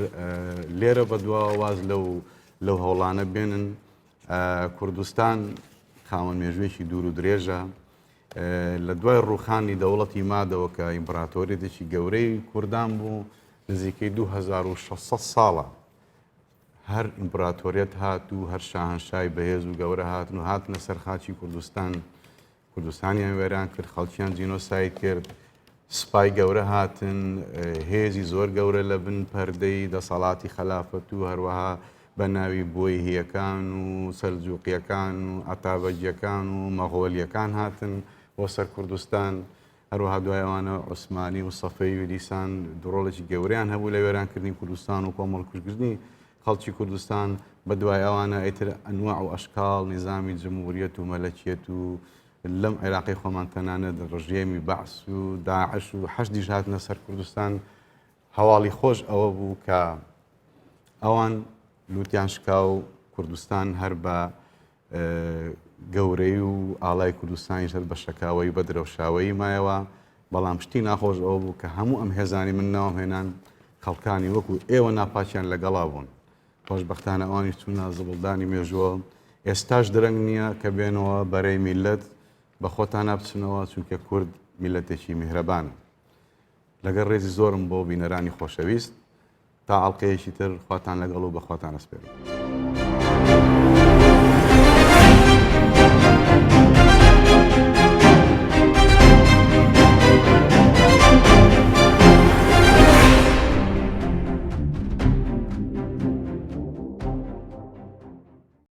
لێرە بەدواوە واز لەو هەوڵانە بێنن کوردستان خاوەن مێژوێکی دوور و درێژە لە دوای ڕوخانی دەوڵەتی مادەوە کە ئیمپراتۆریەتێکی گەورەی کوردان بوو نزیکەی 2600 ساڵە هەر ئیمپراتۆریەت هات و هەر شاهنشای بەهێز و گەورە هاتن و هاتنە سەر خاچی کوردستانیان وێران کرد خەڵکیان جینۆساید کرد سپای گەورە هاتن هێزی زۆر گەورە لە بن پەردەی دەسەڵاتی خەلافەت و هەروەها بە ناوی بۆی هیەکان و سەلجوقیەکان و ئەتابەجیەکان و مەغۆلیەکان هاتن بۆ سەر کوردستان هەروەها دوای ئەوانە عوسمانی و سەفەی و دیسان دڕۆڵێکی گەوریان هەبوو لە وێرانکردنی کوردستان و کۆمەڵ کوردکردنی خەڵکی کوردستان بە دوای ئەوانە ئیتر ئەنواع و ئەشکاڵ نیزامی جمهوریەت و مەلەکیەت و لەم عێراقی خۆمان تەنانەت ڕژێمی بەعس و داعش و حەشدیش هاتنە سەر کوردستان هەواڵی خۆش ئەوە بوو کە ئەوان لوتیان شکاو کوردستان هەر بە گەورەی و ئاڵای کوردستانی هەر بە شەکاوەی بە درەوشاوەی مایەوە بەڵام شتی ناخۆش ئەوە بوو کە هەموو ئەم هێزانی من ناوم هێنان خەڵکانی وەکو ئێوە ناپاچیان لەگەڵا بوون خۆشبەختانە ئەوانی چوونە زبڵدانی مێژووە ئێستاش درەنگ نییە کە بێنەوە بەرەی میلەت بە خۆتان نابچنەوە چونکە کورد میلەتێکی میهرەبانە. لەگەڵ ڕێزی زۆرم بۆ بینەرانی خۆشەویست تا ئاڵلقەیەکی تر خواتان لەگەڵ و بە خواتان ئەسپێرم.